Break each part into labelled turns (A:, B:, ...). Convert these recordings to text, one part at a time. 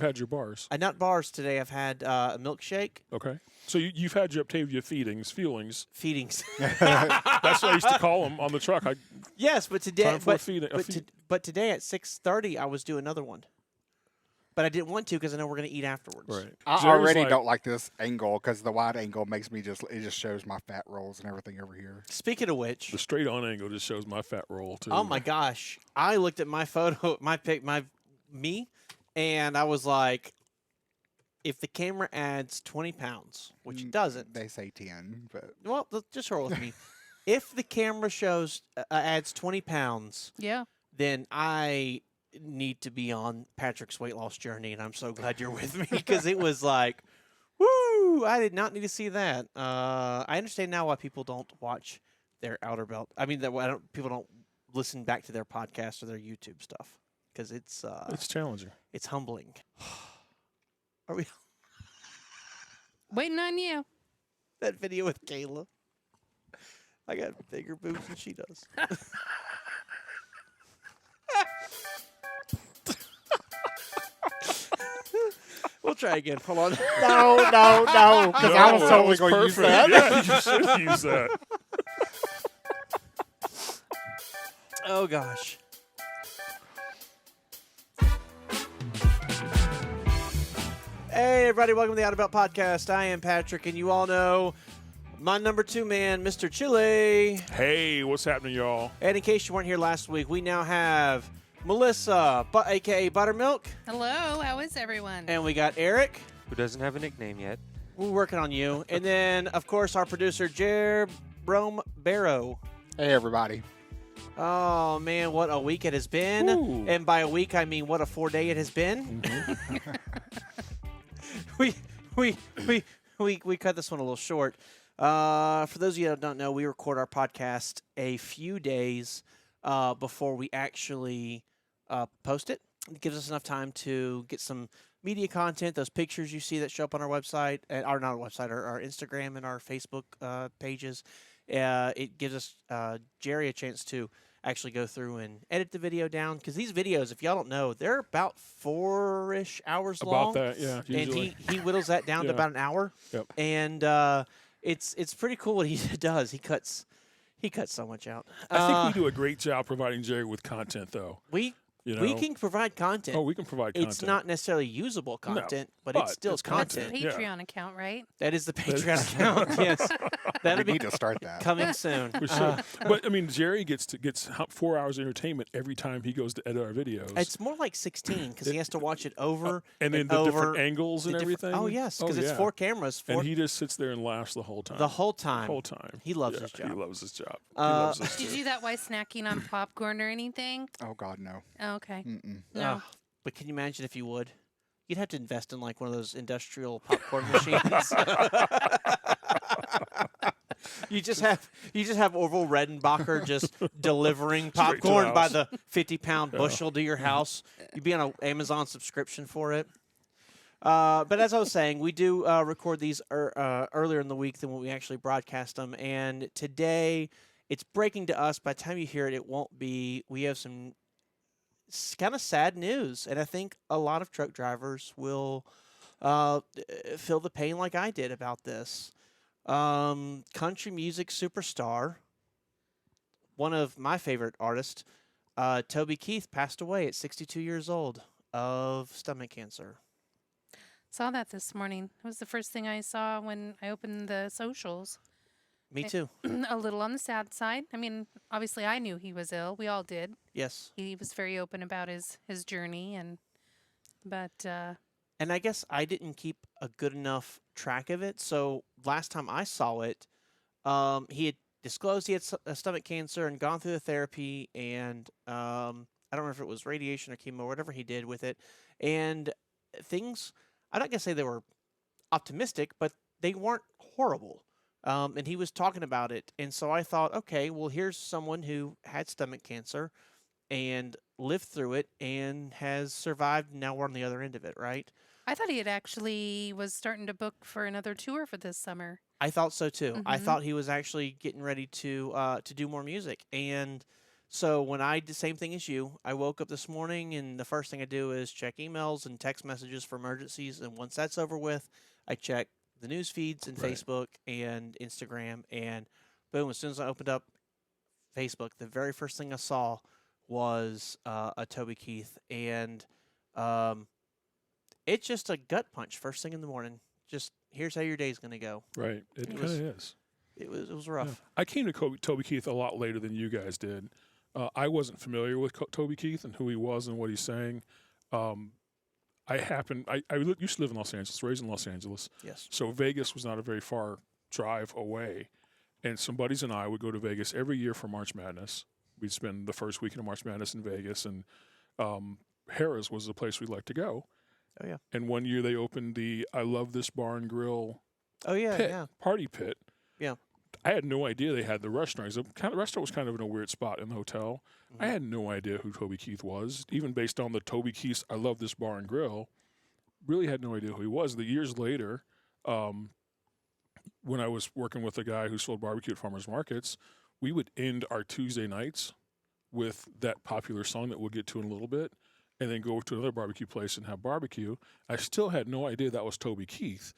A: had your bars?
B: Not bars today. I've had a milkshake.
A: Okay. So you've had your Octavia feelings.
B: Feedings.
A: That's what I used to call them on the truck.
B: Yes, but today,
A: Time for a feeding.
B: but today at 6:30, I was doing another one. But I didn't want to because I know we're going to eat afterwards.
A: Right.
C: I already don't like this angle because the wide angle makes me it just shows my fat rolls and everything over here.
B: Speaking of which,
A: the straight on angle just shows my fat roll too.
B: Oh my gosh! I looked at my photo, me, and I was like, if the camera adds 20 pounds, which it doesn't,
C: they say 10, but
B: well, just roll with me. If the camera shows adds 20 pounds, then I need to be on Patrick's weight loss journey, and I'm so glad you're with me because it was like, woo! I did not need to see that. I understand now why people don't watch their outer belt. I mean, people don't listen back to their podcast or their YouTube stuff because it's
A: challenging.
B: It's humbling. Are we
D: waiting on you?
B: That video with Kayla. I got bigger boobs than she does. We'll try again. Hold on.
C: No, because I was totally going to use that.
A: Yeah, you should use that.
B: Oh, gosh. Hey, everybody. Welcome to the Out About Podcast. I am Patrick, and you all know my number 2 man, Mr. Chile.
A: Hey, what's happening, y'all?
B: And in case you weren't here last week, we now have Melissa, a.k.a. Buttermilk.
D: Hello, how is everyone?
B: And we got Eric,
E: who doesn't have a nickname yet.
B: We're working on you. And then, of course, our producer, Jerome Barrow.
C: Hey, everybody.
B: Oh, man, what a week it has been.
A: Ooh.
B: And by a week, I mean what a 4-day it has been.
A: Mm-hmm.
B: we cut this one a little short. For those of you that don't know, we record our podcast a few days before we actually post it. It gives us enough time to get some media content, those pictures you see that show up on our website, or not our website, our Instagram and our Facebook pages. It gives us, Jerry, a chance to actually go through and edit the video down. Because these videos, if y'all don't know, they're about 4-ish hours long.
A: About that, yeah. Usually.
B: And he whittles that down to about an hour.
A: Yep.
B: And it's pretty cool what he does. He cuts so much out.
A: I think we do a great job providing Jerry with content, though.
B: We can provide content.
A: Oh, we can provide content.
B: It's not necessarily usable content, but it's still content.
D: That's the Patreon account, right?
B: That is the Patreon account, yes.
C: We need to start that.
B: Coming soon.
A: We should. But, I mean, Jerry gets 4 hours of entertainment every time he goes to edit our videos.
B: It's more like 16 because he has to watch it over
A: and then the different angles and everything.
B: Oh, yes, because it's 4 cameras.
A: And he just sits there and laughs the whole time.
B: The whole time.
A: He
B: loves his job.
A: He loves his job.
D: Did you do that while snacking on popcorn or anything?
C: Oh, God, no.
D: Oh, okay.
C: Mm-mm.
D: No.
B: But can you imagine if you would? You'd have to invest in like one of those industrial popcorn machines. You just have Orville Redenbacher just delivering popcorn by the 50-pound bushel to your house. You'd be on an Amazon subscription for it. But as I was saying, we do record these earlier in the week than when we actually broadcast them. And today, it's breaking to us. By the time you hear it, it won't be. We have some kind of sad news, and I think a lot of truck drivers will feel the pain like I did about this. Country music superstar, one of my favorite artists, Toby Keith, passed away at 62 years old of stomach cancer.
D: Saw that this morning. It was the first thing I saw when I opened the socials.
B: Me too.
D: A little on the sad side. I mean, obviously I knew he was ill. We all did.
B: Yes.
D: He was very open about his journey, but
B: and I guess I didn't keep a good enough track of it. So last time I saw it, he had disclosed he had stomach cancer and gone through the therapy, and I don't remember if it was radiation or chemo or whatever he did with it. And things, I'm not going to say they were optimistic, but they weren't horrible. And he was talking about it. And so I thought, okay, well, here's someone who had stomach cancer and lived through it and has survived. Now we're on the other end of it, right?
D: I thought he had actually was starting to book for another tour for this summer.
B: I thought so too.
D: Mm-hmm.
B: I thought he was actually getting ready to do more music. And So when I did the same thing as you, I woke up this morning and the first thing I do is check emails and text messages for emergencies. And once that's over with, I check the news feeds and
A: Right.
B: Facebook and Instagram. And boom, as soon as I opened up Facebook, the very first thing I saw was a Toby Keith. And it's just a gut punch first thing in the morning. Just here's how your day's going to go.
A: Right. It
B: It
A: kind
B: was-
A: of is.
B: It was
A: Yeah.
B: rough.
A: I came to Toby Keith a lot later than you guys did. I wasn't familiar with Toby Keith and who he was and what he sang. I used to live in Los Angeles, raised in Los Angeles.
B: Yes.
A: So Vegas was not a very far drive away. And some buddies and I would go to Vegas every year for March Madness. We'd spend the first weekend of March Madness in Vegas. And Harrah's was the place we'd like to go.
B: Oh, yeah.
A: And one year they opened the I Love This Bar and Grill
B: Oh, yeah,
A: pit,
B: yeah.
A: party pit.
B: Yeah.
A: I had no idea they had the restaurant. The restaurant was kind of in a weird spot in the hotel. I had no idea who Toby Keith was, even based on the Toby Keith I Love This Bar and Grill. Really had no idea who he was. The years later, when I was working with a guy who sold barbecue at farmers markets, we would end our Tuesday nights with that popular song that we'll get to in a little bit, and then go to another barbecue place and have barbecue. I still had no idea that was Toby Keith.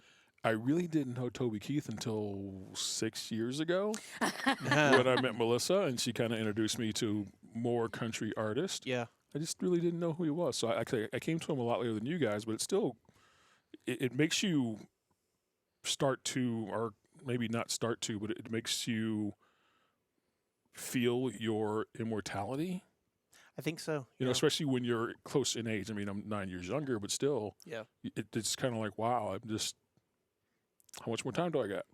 A: I really didn't know Toby Keith until 6 years ago when I met Melissa, and she kind of introduced me to more country artists.
B: Yeah.
A: I just really didn't know who he was. So I came to him a lot later than you guys, but it makes you start to, or maybe not start to, but it makes you feel your immortality.
B: I think so.
A: You know, especially when you're close in age. I mean, I'm 9 years younger, but still,
B: Yeah.
A: it's kind of like, wow, how much more time do I got?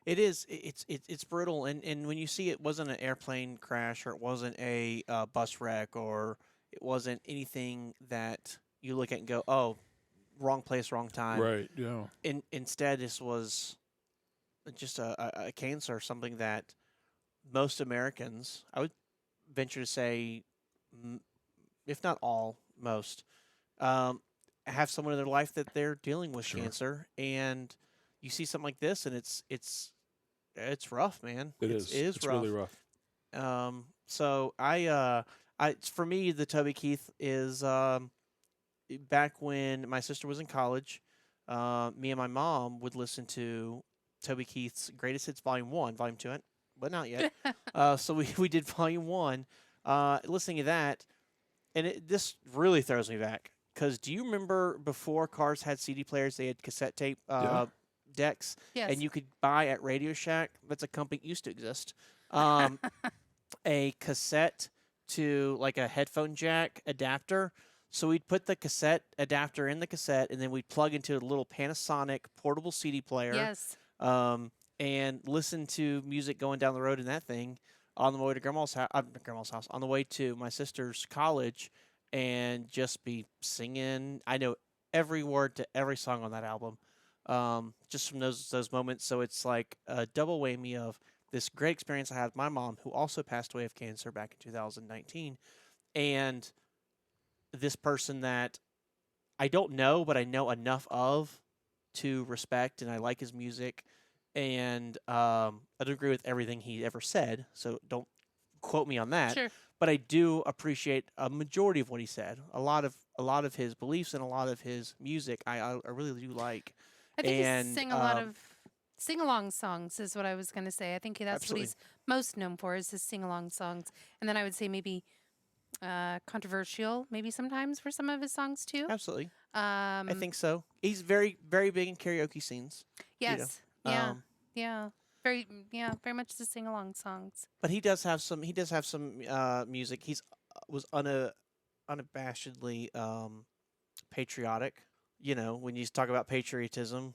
B: It is. It's brutal. And when you see it wasn't an airplane crash or it wasn't a bus wreck or it wasn't anything that you look at and go, oh, wrong place, wrong time.
A: Right, yeah.
B: Instead, this was just a cancer, something that most Americans, I would venture to say, if not all, most, have someone in their life that they're dealing with
A: Sure.
B: cancer. And you see something like this, and it's rough, man.
A: It is.
B: It is
A: It's
B: rough.
A: really rough.
B: So for me, the Toby Keith is back when my sister was in college. Me and my mom would listen to Toby Keith's Greatest Hits Volume 1, Volume 2, but not yet. So we did Volume 1, listening to that, and this really throws me back. Because do you remember before cars had CD players, they had cassette tape
A: Yeah.
B: decks?
D: Yes.
B: And you could buy at Radio Shack, that's a company that used to exist, a cassette to like a headphone jack adapter. So we'd put the cassette adapter in the cassette, and then we'd plug into a little Panasonic portable CD player.
D: Yes.
B: And listen to music going down the road in that thing on the way to grandma's house, on the way to my sister's college, and just be singing. I know every word to every song on that album, just from those moments. So it's like a double whammy of this great experience I had with my mom, who also passed away of cancer back in 2019, and this person that I don't know, but I know enough of to respect, and I like his music. And I don't agree with everything he ever said, so don't quote me on that.
D: Sure.
B: But I do appreciate a majority of what he said. A lot of his beliefs and a lot of his music, I really do like.
D: I think
B: And,
D: he sang a lot of sing-along songs is what I was going to say. I think that's
B: Absolutely.
D: what he's most known for is his sing-along songs. And then I would say maybe controversial, maybe sometimes for some of his songs too.
B: Absolutely,
D: I
B: I think so. He's very, very big in karaoke scenes.
D: yes,
B: know,
D: yeah,
B: um,
D: very much the sing-along songs.
B: But he does have some. He does have some music. He's was unabashedly patriotic. You know, when you talk about patriotism,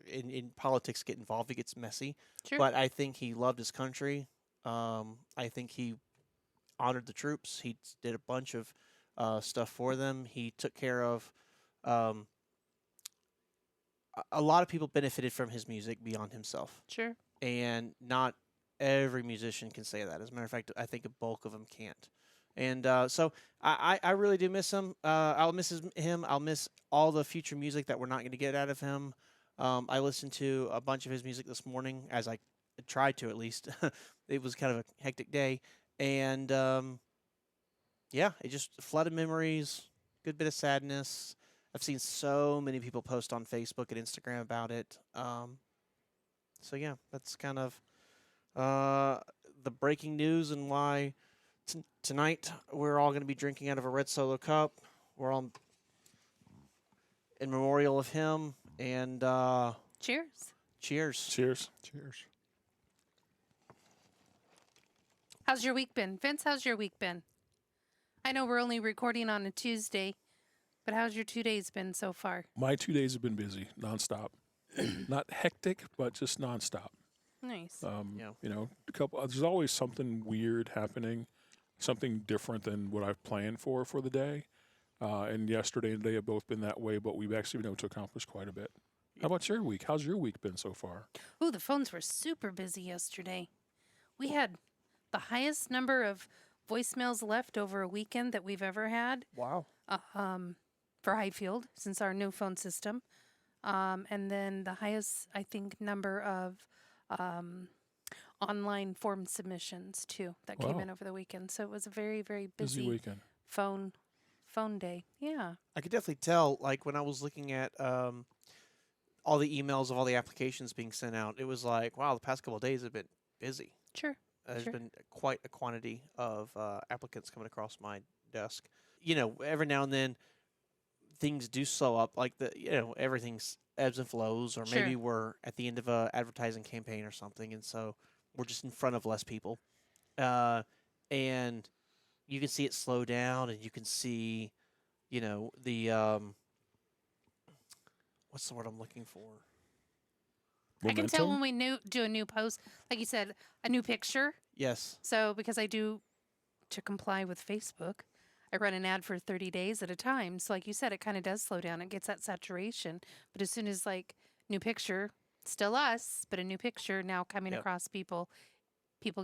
B: in politics get involved, it gets messy.
D: Sure.
B: But I think he loved his country. I think he honored the troops. He did a bunch of stuff for them. He took care of. A lot of people benefited from his music beyond himself,
D: Sure.
B: and not every musician can say that. As a matter of fact, I think a bulk of them can't. And so I really do miss him. I'll miss him. I'll miss all the future music that we're not going to get out of him. I listened to a bunch of his music this morning, as I tried to at least. It was kind of a hectic day. And yeah, it just flooded memories, good bit of sadness. I've seen so many people post on Facebook and Instagram about it. So yeah, that's kind of the breaking news and why tonight we're all going to be drinking out of a red Solo cup. We're all in memorial of him, and
D: Cheers.
B: cheers.
A: Cheers.
C: Cheers.
D: How's your week been? Vince, how's your week been? I know we're only recording on a Tuesday, but how's your 2 days been so far?
A: My 2 days have been busy, nonstop. Not hectic, but just nonstop.
D: Nice.
B: Yeah.
A: You know, there's always something weird happening, something different than what I've planned for the day. And yesterday and today have both been that way, but we've actually been able to accomplish quite a bit. How about your week? How's your week been so far?
D: Ooh, the phones were super busy yesterday. We had the highest number of voicemails left over a weekend that we've ever had.
B: Wow.
D: For Hyfield, since our new phone system. And then the highest, I think, number of online form submissions, too, that came
A: Wow.
D: in over the weekend. So it was a very, very
A: Busy
D: busy
A: weekend.
D: phone day. Yeah.
B: I could definitely tell, like, when I was looking at all the emails of all the applications being sent out, it was like, wow, the past couple of days have been busy.
D: Sure.
B: There's
D: Sure.
B: been quite a quantity of applicants coming across my desk. You know, every now and then things do slow up, like everything's ebbs and flows, or maybe
D: Sure.
B: we're at the end of a advertising campaign or something, and so we're just in front of less people, and you can see it slow down, and you can see, the what's the word I'm looking for?
D: I can tell
A: Momentum?
D: when we do a new post, like you said, a new picture.
B: Yes.
D: So because I do, to comply with Facebook, I run an ad for 30 days at a time. So like you said, it kind of does slow down. It gets that saturation. But as soon as like new picture, still us, but a new picture now coming
B: Yep.
D: across people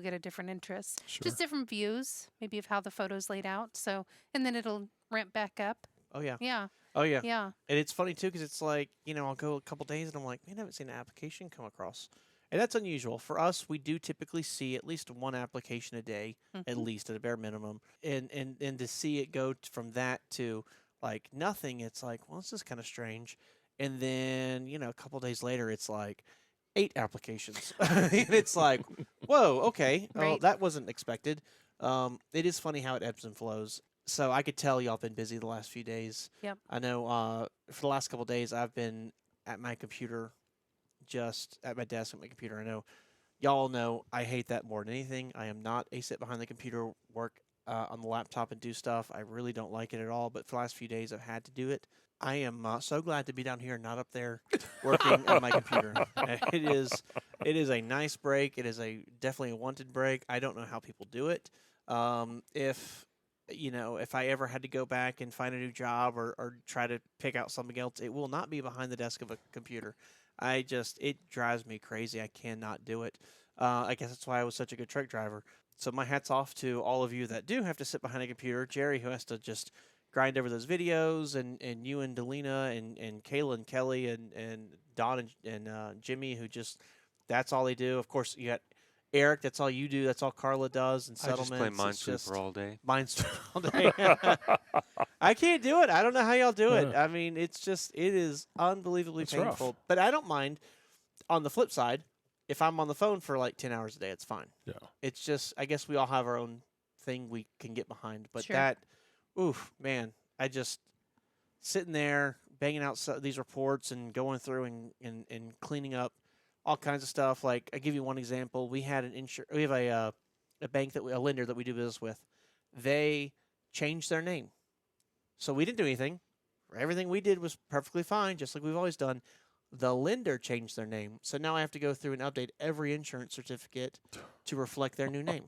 D: get a different interest.
A: Sure.
D: Just different views, maybe of how the photo's laid out. So, and then it'll ramp back up.
B: Oh yeah.
D: Yeah.
B: Oh yeah.
D: Yeah.
B: And it's funny too, because it's like, I'll go a couple days and I'm like, man, I haven't seen an application come across. And that's unusual. For us, we do typically see at least one application a day, at
D: Mhm.
B: least at a bare minimum. And to see it go from that to like nothing, it's like, well, this is kind of strange. And then, a couple days later, it's like 8 applications. And it's like, whoa, okay. Oh,
D: Right.
B: that wasn't expected. It is funny how it ebbs and flows. So I could tell y'all been busy the last few days.
D: Yep.
B: I know for the last couple of days I've been at my computer, just at my desk at my computer. I know y'all know I hate that more than anything. I am not a sit behind the computer, work on the laptop and do stuff. I really don't like it at all. But for the last few days I've had to do it. I am so glad to be down here, not up there, working on my computer. It is a nice break. It is definitely a wanted break. I don't know how people do it. If I ever had to go back and find a new job or try to pick out something else, it will not be behind the desk of a computer. It drives me crazy. I cannot do it. I guess that's why I was such a good truck driver. So my hat's off to all of you that do have to sit behind a computer. Jerry, who has to just grind over those videos, and you and Delina and Kayla and Kelly and Don and Jimmy, who just, that's all they do. Of course, you got Eric, that's all you do. That's all Carla does. And
E: I just
B: settlements.
E: play
B: It's
E: Minesweeper all day.
B: Minesweeper all day. I can't do it. I don't know how y'all do it.
A: Yeah.
B: I mean, it is unbelievably
A: It's
B: painful.
A: rough.
B: But I don't mind. On the flip side, if I'm on the phone for like 10 hours a day, it's fine.
A: Yeah.
B: It's just, I guess we all have our own thing we can get behind. But
D: Sure.
B: oof, man, I just sitting there banging out these reports and going through and cleaning up all kinds of stuff. Like, I give you one example. We had we have a bank a lender that we do business with. They changed their name. So we didn't do anything. Everything we did was perfectly fine, just like we've always done. The lender changed their name. So now I have to go through and update every insurance certificate to reflect their new name.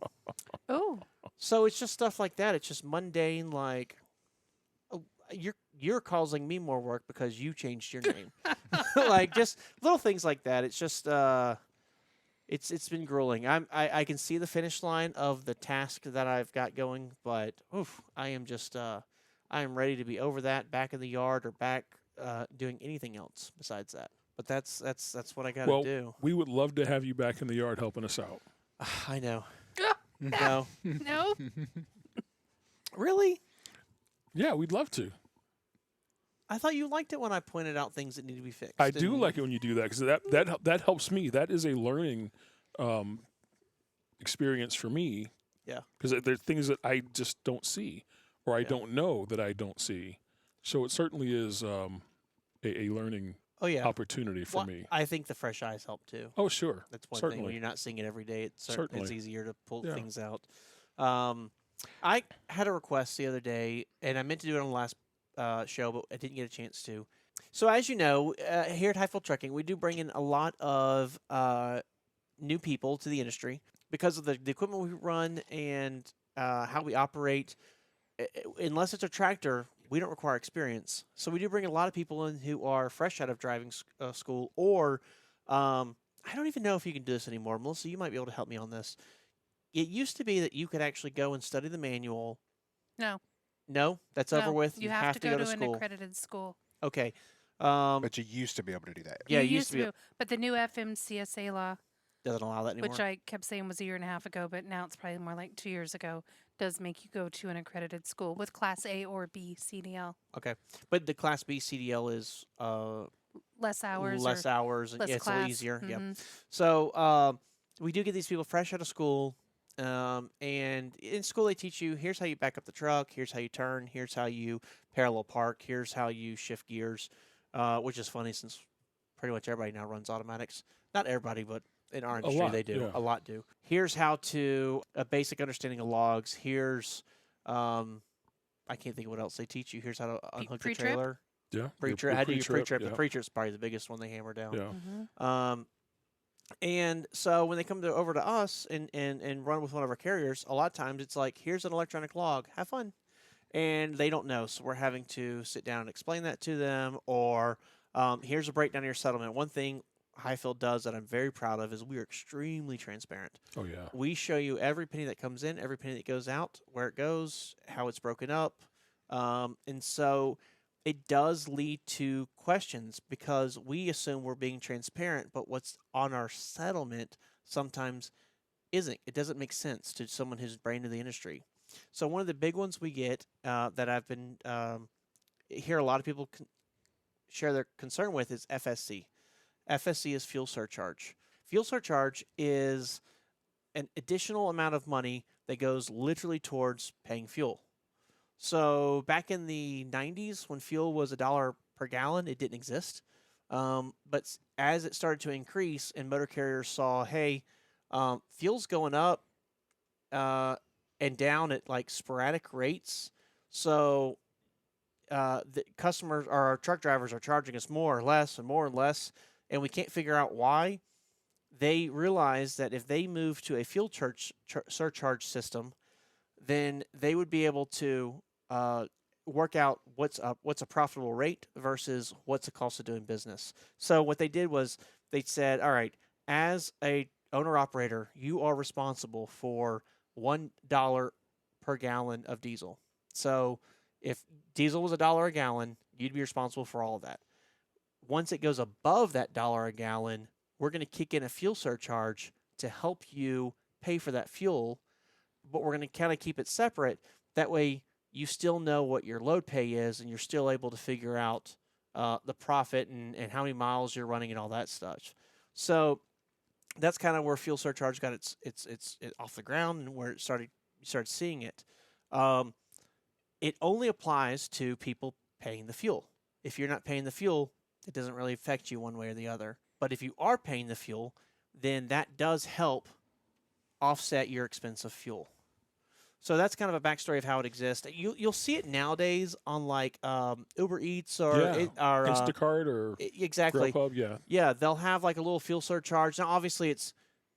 D: Oh.
B: So it's just stuff like that. It's just mundane, like, oh, you're causing me more work because you changed your name. Like, just little things like that. It's just it's been grueling. I can see the finish line of the task that I've got going, but I am just I am ready to be over that, back in the yard, or back doing anything else besides that. But that's what I got to
A: Well,
B: do.
A: we would love to have you back in the yard helping us out.
B: I know. No.
D: No.
B: Really?
A: Yeah, we'd love to.
B: I thought you liked it when I pointed out things that need to be fixed.
A: I do like it when you do that because that helps me. That is a learning experience for me.
B: Yeah.
A: Because there are things that I just don't see or I don't know that I don't see. So it certainly is a learning opportunity for me.
B: I think the fresh eyes help too.
A: Oh, sure.
B: That's one
A: certainly.
B: thing. When you're not seeing it every day, it's
A: Certainly.
B: easier to pull things out. I had a request the other day, and I meant to do it on the last show, but I didn't get a chance to. So as you know, here at Hyfield Trucking, we do bring in a lot of new people to the industry because of the equipment we run and how we operate. Unless it's a tractor, we don't require experience. So we do bring a lot of people in who are fresh out of driving school, or I don't even know if you can do this anymore. Melissa, you might be able to help me on this. It used to be that you could actually go and study the manual. No, that's over with.
D: You have to go to
B: school.
D: an accredited school.
B: Okay.
C: But you used to be able to do that.
B: Yeah,
D: you
B: you used to be.
D: But the new FMCSA law,
B: Doesn't allow that anymore.
D: which I kept saying was a year and a half ago, but now it's probably more like 2 years ago, does make you go to an accredited school with Class A or B CDL.
B: Okay, but the Class B CDL is
D: Less hours.
B: less hours, and
D: less
B: it's a little
D: class.
B: easier. Yeah.
D: Mhm.
B: So we do get these people fresh out of school, and in school they teach you, here's how you back up the truck, here's how you turn, here's how you parallel park, here's how you shift gears, which is funny since pretty much everybody now runs automatics. Not everybody, but in our industry
A: lot,
B: they do.
A: yeah.
B: A lot do. Here's how to a basic understanding of logs. Here's I can't think of what else they teach you. Here's how to unhook your
D: pre-trip?
B: trailer.
A: Yeah.
B: Pre-trip. How do you pre-trip?
A: Yeah.
B: The pre-trip's probably the biggest one they hammer down.
A: Yeah.
D: Mhm.
B: And so when they come over to us and run with one of our carriers, a lot of times it's like, here's an electronic log, have fun. And they don't know, so we're having to sit down and explain that to them, or here's a breakdown of your settlement. One thing Hyfield does that I'm very proud of is we are extremely transparent.
A: Oh, yeah.
B: We show you every penny that comes in, every penny that goes out, where it goes, how it's broken up. And so it does lead to questions because we assume we're being transparent, but what's on our settlement sometimes isn't. It doesn't make sense to someone who's brand new to the industry. So one of the big ones we get that I've been hear a lot of people share their concern with is FSC. FSC is fuel surcharge. Fuel surcharge is an additional amount of money that goes literally towards paying fuel. So back in the 90s, when fuel was $1 per gallon, it didn't exist. But as it started to increase and motor carriers saw, hey, fuel's going up and down at like sporadic rates. So the customers or our truck drivers are charging us more or less and more and less, and we can't figure out why. They realized that if they move to a fuel surcharge system, then they would be able to work out what's a profitable rate versus what's the cost of doing business. So what they did was they said, all right, as a owner operator, you are responsible for $1 per gallon of diesel. So if diesel was $1 a gallon, you'd be responsible for all of that. Once it goes above that $1 a gallon, we're going to kick in a fuel surcharge to help you pay for that fuel, but we're going to kind of keep it separate. That way you still know what your load pay is and you're still able to figure out the profit and how many miles you're running and all that stuff. So that's kind of where fuel surcharge got its off the ground and where you started seeing it. It only applies to people paying the fuel. If you're not paying the fuel, it doesn't really affect you one way or the other. But if you are paying the fuel, then that does help offset your expense of fuel. So that's kind of a backstory of how it exists. You'll see it nowadays on like Uber Eats or
A: Instacart or
B: exactly.
A: Grubhub,
B: Yeah, they'll have like a little fuel surcharge. Now, obviously, it's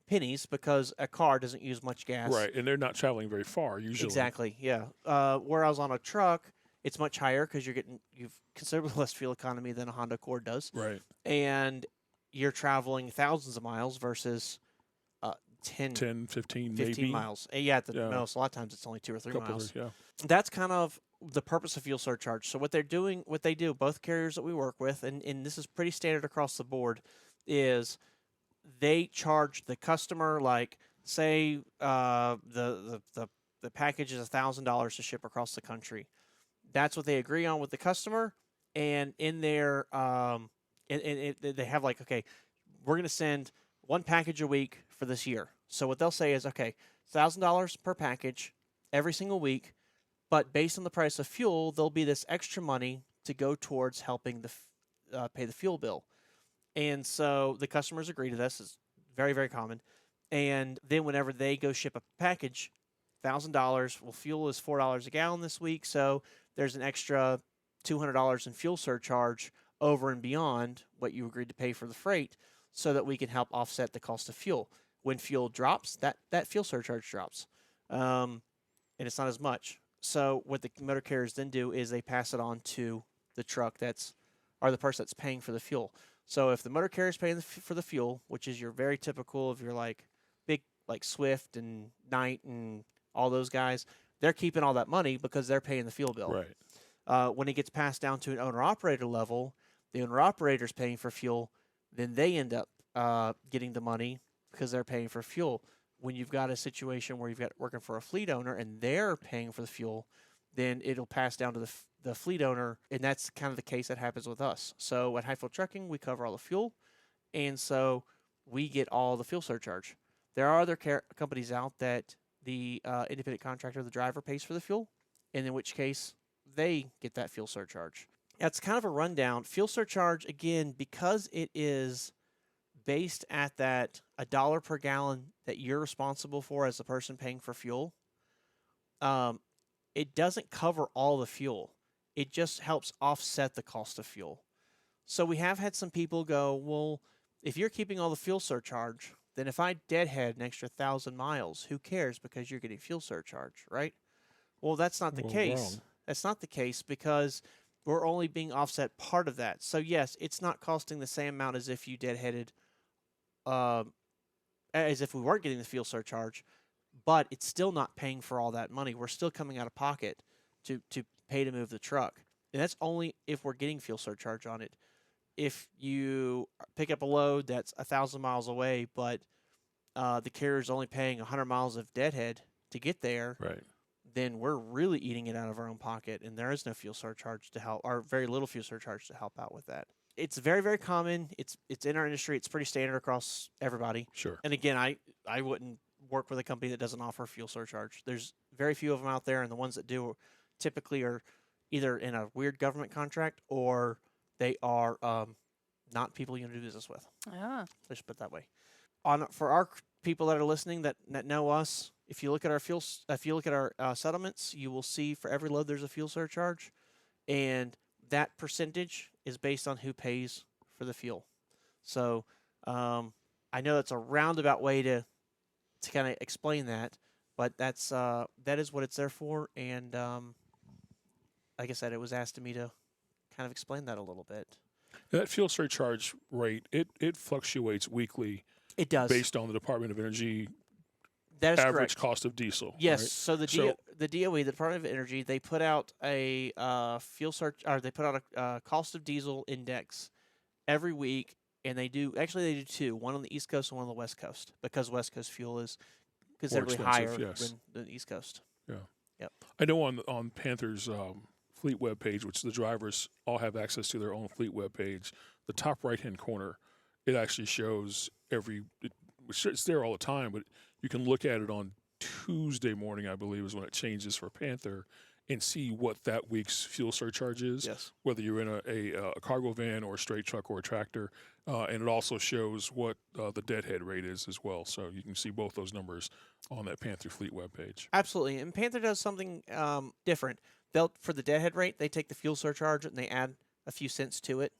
B: pennies because a car doesn't use much gas.
A: Right, and they're not traveling very far usually.
B: Exactly. Yeah. Whereas on a truck, it's much higher because you've considerably less fuel economy than a Honda Accord does.
A: Right.
B: And you're traveling thousands of miles versus
A: 10, 15
B: maybe. miles. Yeah, at the
A: Yeah.
B: most. A lot of times it's only 2 or 3 miles.
A: Yeah.
B: That's kind of the purpose of fuel surcharge. So what they do, both carriers that we work with, and this is pretty standard across the board, is they charge the customer, like say the the package is $1,000 to ship across the country. That's what they agree on with the customer, and in their they have like, okay, we're going to send one package a week for this year. So what they'll say is, okay, $1,000 per package every single week, but based on the price of fuel, there'll be this extra money to go towards helping pay the fuel bill. And so the customers agree to this. It's very, very common. And then whenever they go ship a package, $1,000, well, fuel is $4 a gallon this week, so there's an extra $200 in fuel surcharge over and beyond what you agreed to pay for the freight, so that we can help offset the cost of fuel. When fuel drops, that fuel surcharge drops, and it's not as much. So what the motor carriers then do is they pass it on to the truck or the person that's paying for the fuel. So if the motor carrier is paying for the fuel, which is your very typical of your like big like Swift and Knight and all those guys, they're keeping all that money because they're paying the fuel bill.
A: Right.
B: When it gets passed down to an owner-operator level, the owner-operator is paying for fuel, then they end up getting the money because they're paying for fuel. When you've got a situation where you've got working for a fleet owner and they're paying for the fuel, then it'll pass down to the fleet owner, and that's kind of the case that happens with us. So at Hyfield Trucking, we cover all the fuel, and so we get all the fuel surcharge. There are other companies out that the independent contractor, the driver, pays for the fuel, and in which case they get that fuel surcharge. That's kind of a rundown. Fuel surcharge, again, because it is based at that $1 per gallon that you're responsible for as the person paying for fuel, it doesn't cover all the fuel. It just helps offset the cost of fuel. So we have had some people go, well, if you're keeping all the fuel surcharge, then if I deadhead an extra 1,000 miles, who cares because you're getting fuel surcharge, right? Well, that's not the case.
A: Wrong.
B: That's not the case because we're only being offset part of that. So yes, it's not costing the same amount as if you deadheaded, as if we weren't getting the fuel surcharge, but it's still not paying for all that money. We're still coming out of pocket to pay to move the truck. And that's only if we're getting fuel surcharge on it. If you pick up a load that's 1,000 miles away, but the carrier is only paying 100 miles of deadhead to get there,
A: Right.
B: then we're really eating it out of our own pocket, and there is no fuel surcharge to help, or very little fuel surcharge to help out with that. It's very, very common. It's in our industry. It's pretty standard across everybody.
A: Sure.
B: And again, I wouldn't work with a company that doesn't offer fuel surcharge. There's very few of them out there, and the ones that do typically are either in a weird government contract or they are not people you want to do business with.
D: Ah,
B: Let's put it that way. For our people that are listening that know us, if you look at our settlements, you will see for every load there's a fuel surcharge, and that percentage is based on who pays for the fuel. So I know that's a roundabout way to kind of explain that, but that is what it's there for. And like I said, it was asked of me to kind of explain that a little bit.
A: That fuel surcharge rate, it fluctuates weekly.
B: It does.
A: Based on the Department of Energy
B: that is
A: average
B: correct.
A: cost of diesel.
B: Yes.
A: Right?
B: So the DOE, the Department of Energy, they put out a fuel surcharge. They put out a cost of diesel index every week, and they do two, one on the East Coast and one on the West Coast, because West Coast fuel is considerably higher
A: yes.
B: than the East Coast.
A: Yeah.
B: Yep.
A: I know on Panther's fleet web page, which the drivers all have access to their own fleet web page, the top right-hand corner, it actually shows it's there all the time, but you can look at it on Tuesday morning, I believe, is when it changes for Panther, and see what that week's fuel surcharge is.
B: Yes.
A: Whether you're in a cargo van or a straight truck or a tractor, and it also shows what the deadhead rate is as well. So you can see both those numbers on that Panther fleet webpage.
B: Absolutely, and Panther does something different. For the deadhead rate, they take the fuel surcharge and they add a few cents to it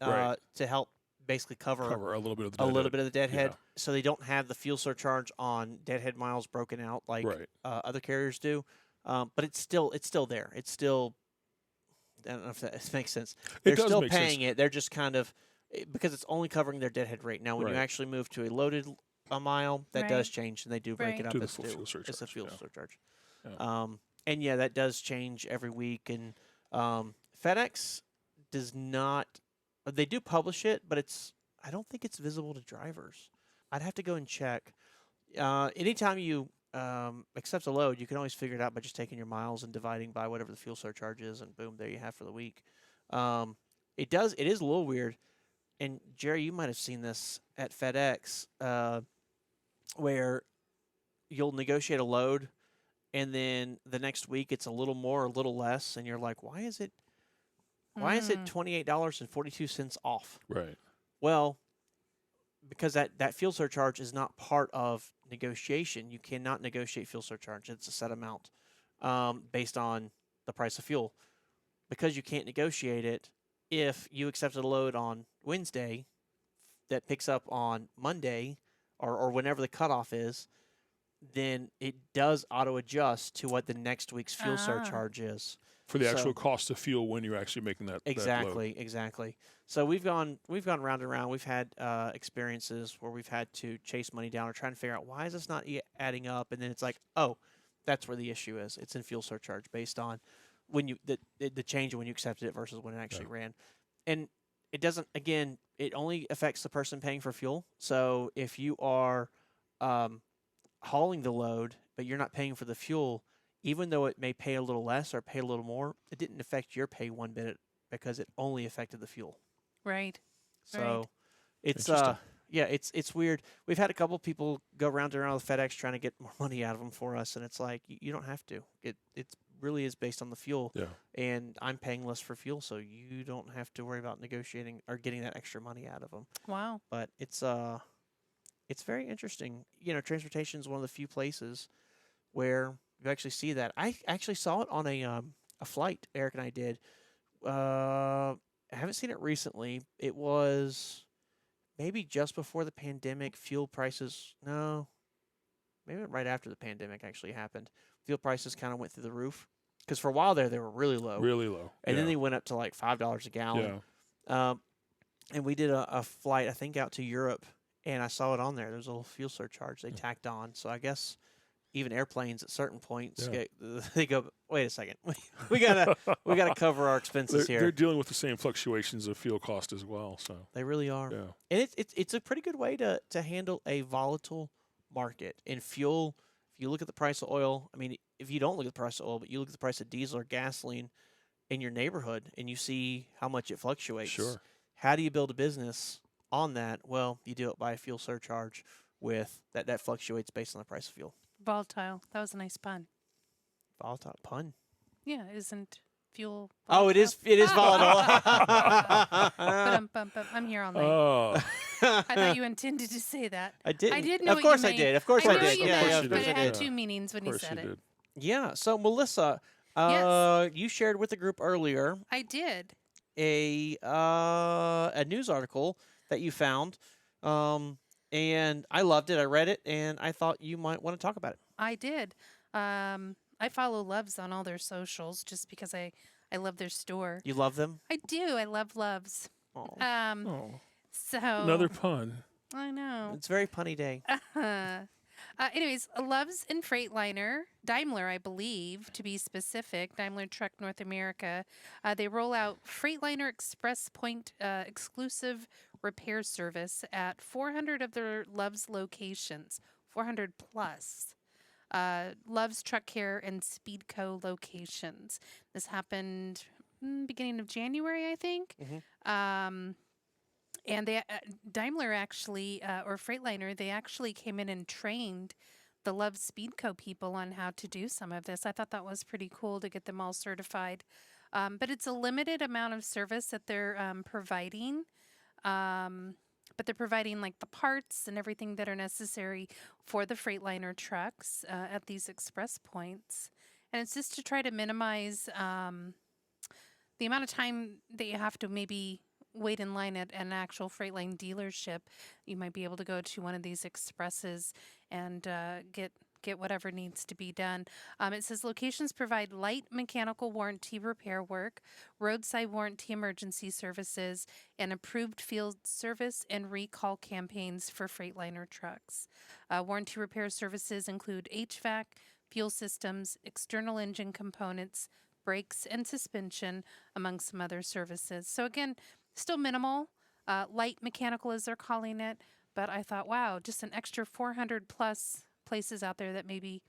A: Right.
B: to help basically cover
A: A little bit of the
B: a
A: deadhead.
B: little bit of the deadhead.
A: Yeah.
B: So they don't have the fuel surcharge on deadhead miles broken out like
A: Right.
B: Other carriers do. But it's still there. It's still, I don't know if that makes sense. They're
A: does
B: still
A: make
B: paying
A: sense.
B: it. They're just kind of, because it's only covering their deadhead rate. Now, when you
A: Right.
B: actually move to a loaded a mile, that does
D: Right.
B: change, and they do break
D: Right.
B: it up
A: To the
B: as
A: full fuel surcharge,
B: it's a fuel
A: yeah.
B: surcharge.
A: Yeah.
B: And yeah, that does change every week. And FedEx does not. They do publish it, but I don't think it's visible to drivers. I'd have to go and check. Anytime you accepts a load, you can always figure it out by just taking your miles and dividing by whatever the fuel surcharge is, and boom, there you have for the week. It is a little weird, and Jerry, you might have seen this at FedEx, where you'll negotiate a load, and then the next week it's a little more or a little less, and you're like, why is it $28.42 off?
A: Right.
B: Well, because that fuel surcharge is not part of negotiation. You cannot negotiate fuel surcharge. It's a set amount based on the price of fuel. Because you can't negotiate it, if you accepted a load on Wednesday that picks up on Monday or whenever the cutoff is, then it does auto-adjust to what the next week's fuel surcharge is.
A: For the actual cost of fuel when you're actually making that
B: Exactly,
A: that load.
B: exactly. So we've gone round and round. We've had experiences where we've had to chase money down or try and figure out why is this not adding up, and then it's like, oh, that's where the issue is. It's in fuel surcharge based on when you the change when you accepted it versus when it actually ran, and it doesn't. Again, it only affects the person paying for fuel. So if you are hauling the load but you're not paying for the fuel, even though it may pay a little less or pay a little more, it didn't affect your pay one bit because it only affected the fuel.
D: Right.
B: So it's
A: Interesting.
B: it's weird. We've had a couple people go round and around with FedEx trying to get more money out of them for us, and it's like you don't have to. It really is based on the fuel.
A: Yeah.
B: And I'm paying less for fuel, so you don't have to worry about negotiating or getting that extra money out of them.
D: Wow.
B: But it's very interesting. Transportation is one of the few places where you actually see that. I actually saw it on a flight Eric and I did. I haven't seen it recently. It was maybe just before the pandemic. Fuel prices, no, maybe right after the pandemic actually happened. Fuel prices kind of went through the roof because for a while there they were really low.
A: Really low.
B: And then they went up to like $5 a gallon.
A: Yeah.
B: And we did a flight, I think, out to Europe, and I saw it on there. There was a little fuel surcharge they tacked on. So I guess even airplanes at certain points they go, wait a second, we gotta cover our expenses here.
A: They're dealing with the same fluctuations of fuel cost as well. So
B: They really are.
A: yeah.
B: And it's a pretty good way to handle a volatile market. In fuel, if you look at the price of oil, I mean, if you don't look at the price of oil, but you look at the price of diesel or gasoline in your neighborhood and you see how much it fluctuates.
A: Sure.
B: How do you build a business on that? Well, you do it by a fuel surcharge with that fluctuates based on the price of fuel.
D: Volatile. That was a nice pun.
B: Volatile pun.
D: Yeah, isn't fuel?
B: Oh, it is volatile.
D: I'm here all night.
A: Oh.
D: I thought you intended to say that.
B: I did.
D: I did know
B: Of
D: what
B: course
D: you
B: I
D: meant.
B: did. Of course
D: I
B: I
D: knew
B: did.
D: what you
B: Yeah,
D: meant,
B: yeah,
A: of
B: of
D: but
B: course
D: it
B: I
D: had
B: did.
D: two meanings when
A: Of
D: you
A: course
D: said
A: you
D: it.
A: did.
B: Yeah. So Melissa,
D: Yes.
B: you shared with the group earlier
D: I did.
B: a news article that you found, and I loved it. I read it, and I thought you might want to talk about it.
D: I did. I follow Loves on all their socials just because I love their store.
B: You love them?
D: I do. I love Loves.
B: Oh,
A: Oh.
D: So
A: Another pun.
D: I know.
B: it's a very punny day.
D: Anyways, Loves and Freightliner, Daimler, I believe, to be specific, Daimler Truck North America, they roll out Freightliner Express Point exclusive repair service at 400 of their Loves locations, 400 plus. Loves Truck Care and Speedco locations. This happened beginning of January, I think. And they Daimler actually, or Freightliner, they actually came in and trained the Loves Speedco people on how to do some of this. I thought that was pretty cool to get them all certified. But it's a limited amount of service that they're providing. But they're providing like the parts and everything that are necessary for the Freightliner trucks at these express points. And it's just to try to minimize the amount of time that you have to maybe wait in line at an actual Freightliner dealership. You might be able to go to one of these expresses and get whatever needs to be done. It says locations provide light mechanical warranty repair work, roadside warranty emergency services, and approved field service and recall campaigns for Freightliner trucks. Warranty repair services include HVAC, fuel systems, external engine components, brakes, and suspension, among some other services. So again, still minimal, light mechanical as they're calling it, but I thought, wow, just an extra 400 plus places out there that maybe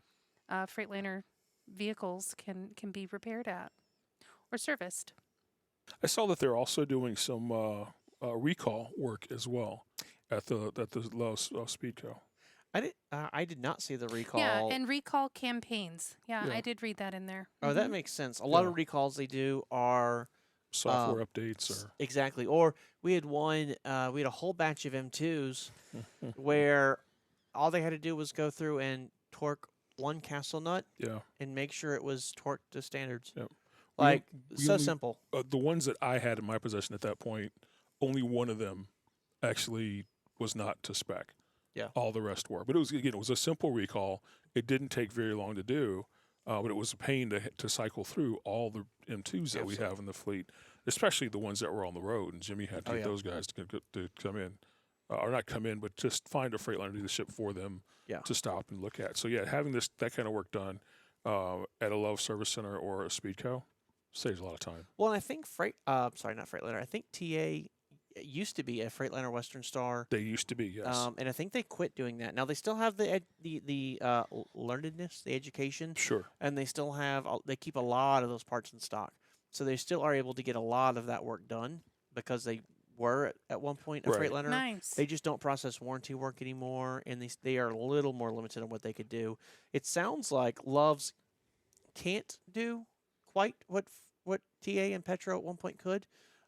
D: Freightliner vehicles can be repaired at or serviced.
A: I saw that they're also doing some recall work as well at the Lowe's Speedco.
B: I did not see the recall.
D: Yeah, and recall campaigns. Yeah,
A: Yeah.
D: I did read that in there.
B: Oh, that makes sense. A lot of recalls they do are
A: Software updates or
B: exactly. Or we had one. We had a whole batch of M2s where all they had to do was go through and torque one castle nut
A: yeah.
B: and make sure it was torqued to standards.
A: Yep.
B: Like
A: we
B: so
A: only-
B: simple.
A: The ones that I had in my possession at that point, only one of them actually was not to spec.
B: Yeah.
A: All the rest were. But it was a simple recall. It didn't take very long to do, but it was a pain to cycle through all the M2s that we have in the fleet, especially the ones that were on the road. And Jimmy had to get those guys to come in, or not come in, but just find a Freightliner dealership for them to stop and look at. So yeah, having that kind of work done at a Lowe's service center or a Speedco saves a lot of time.
B: Well, and I think not Freightliner. I think TA used to be a Freightliner Western Star.
A: They used to be, yes.
B: And I think they quit doing that. Now they still have the learnedness, the education,
A: Sure.
B: and they still have they keep a lot of those parts in stock. So they still are able to get a lot of that work done because they were at one point a
A: Right.
B: Freightliner.
D: Nice.
B: They just don't process warranty work anymore, and they are a little more limited on what they could do. It sounds like Love's can't do quite what TA and Petro at one point could.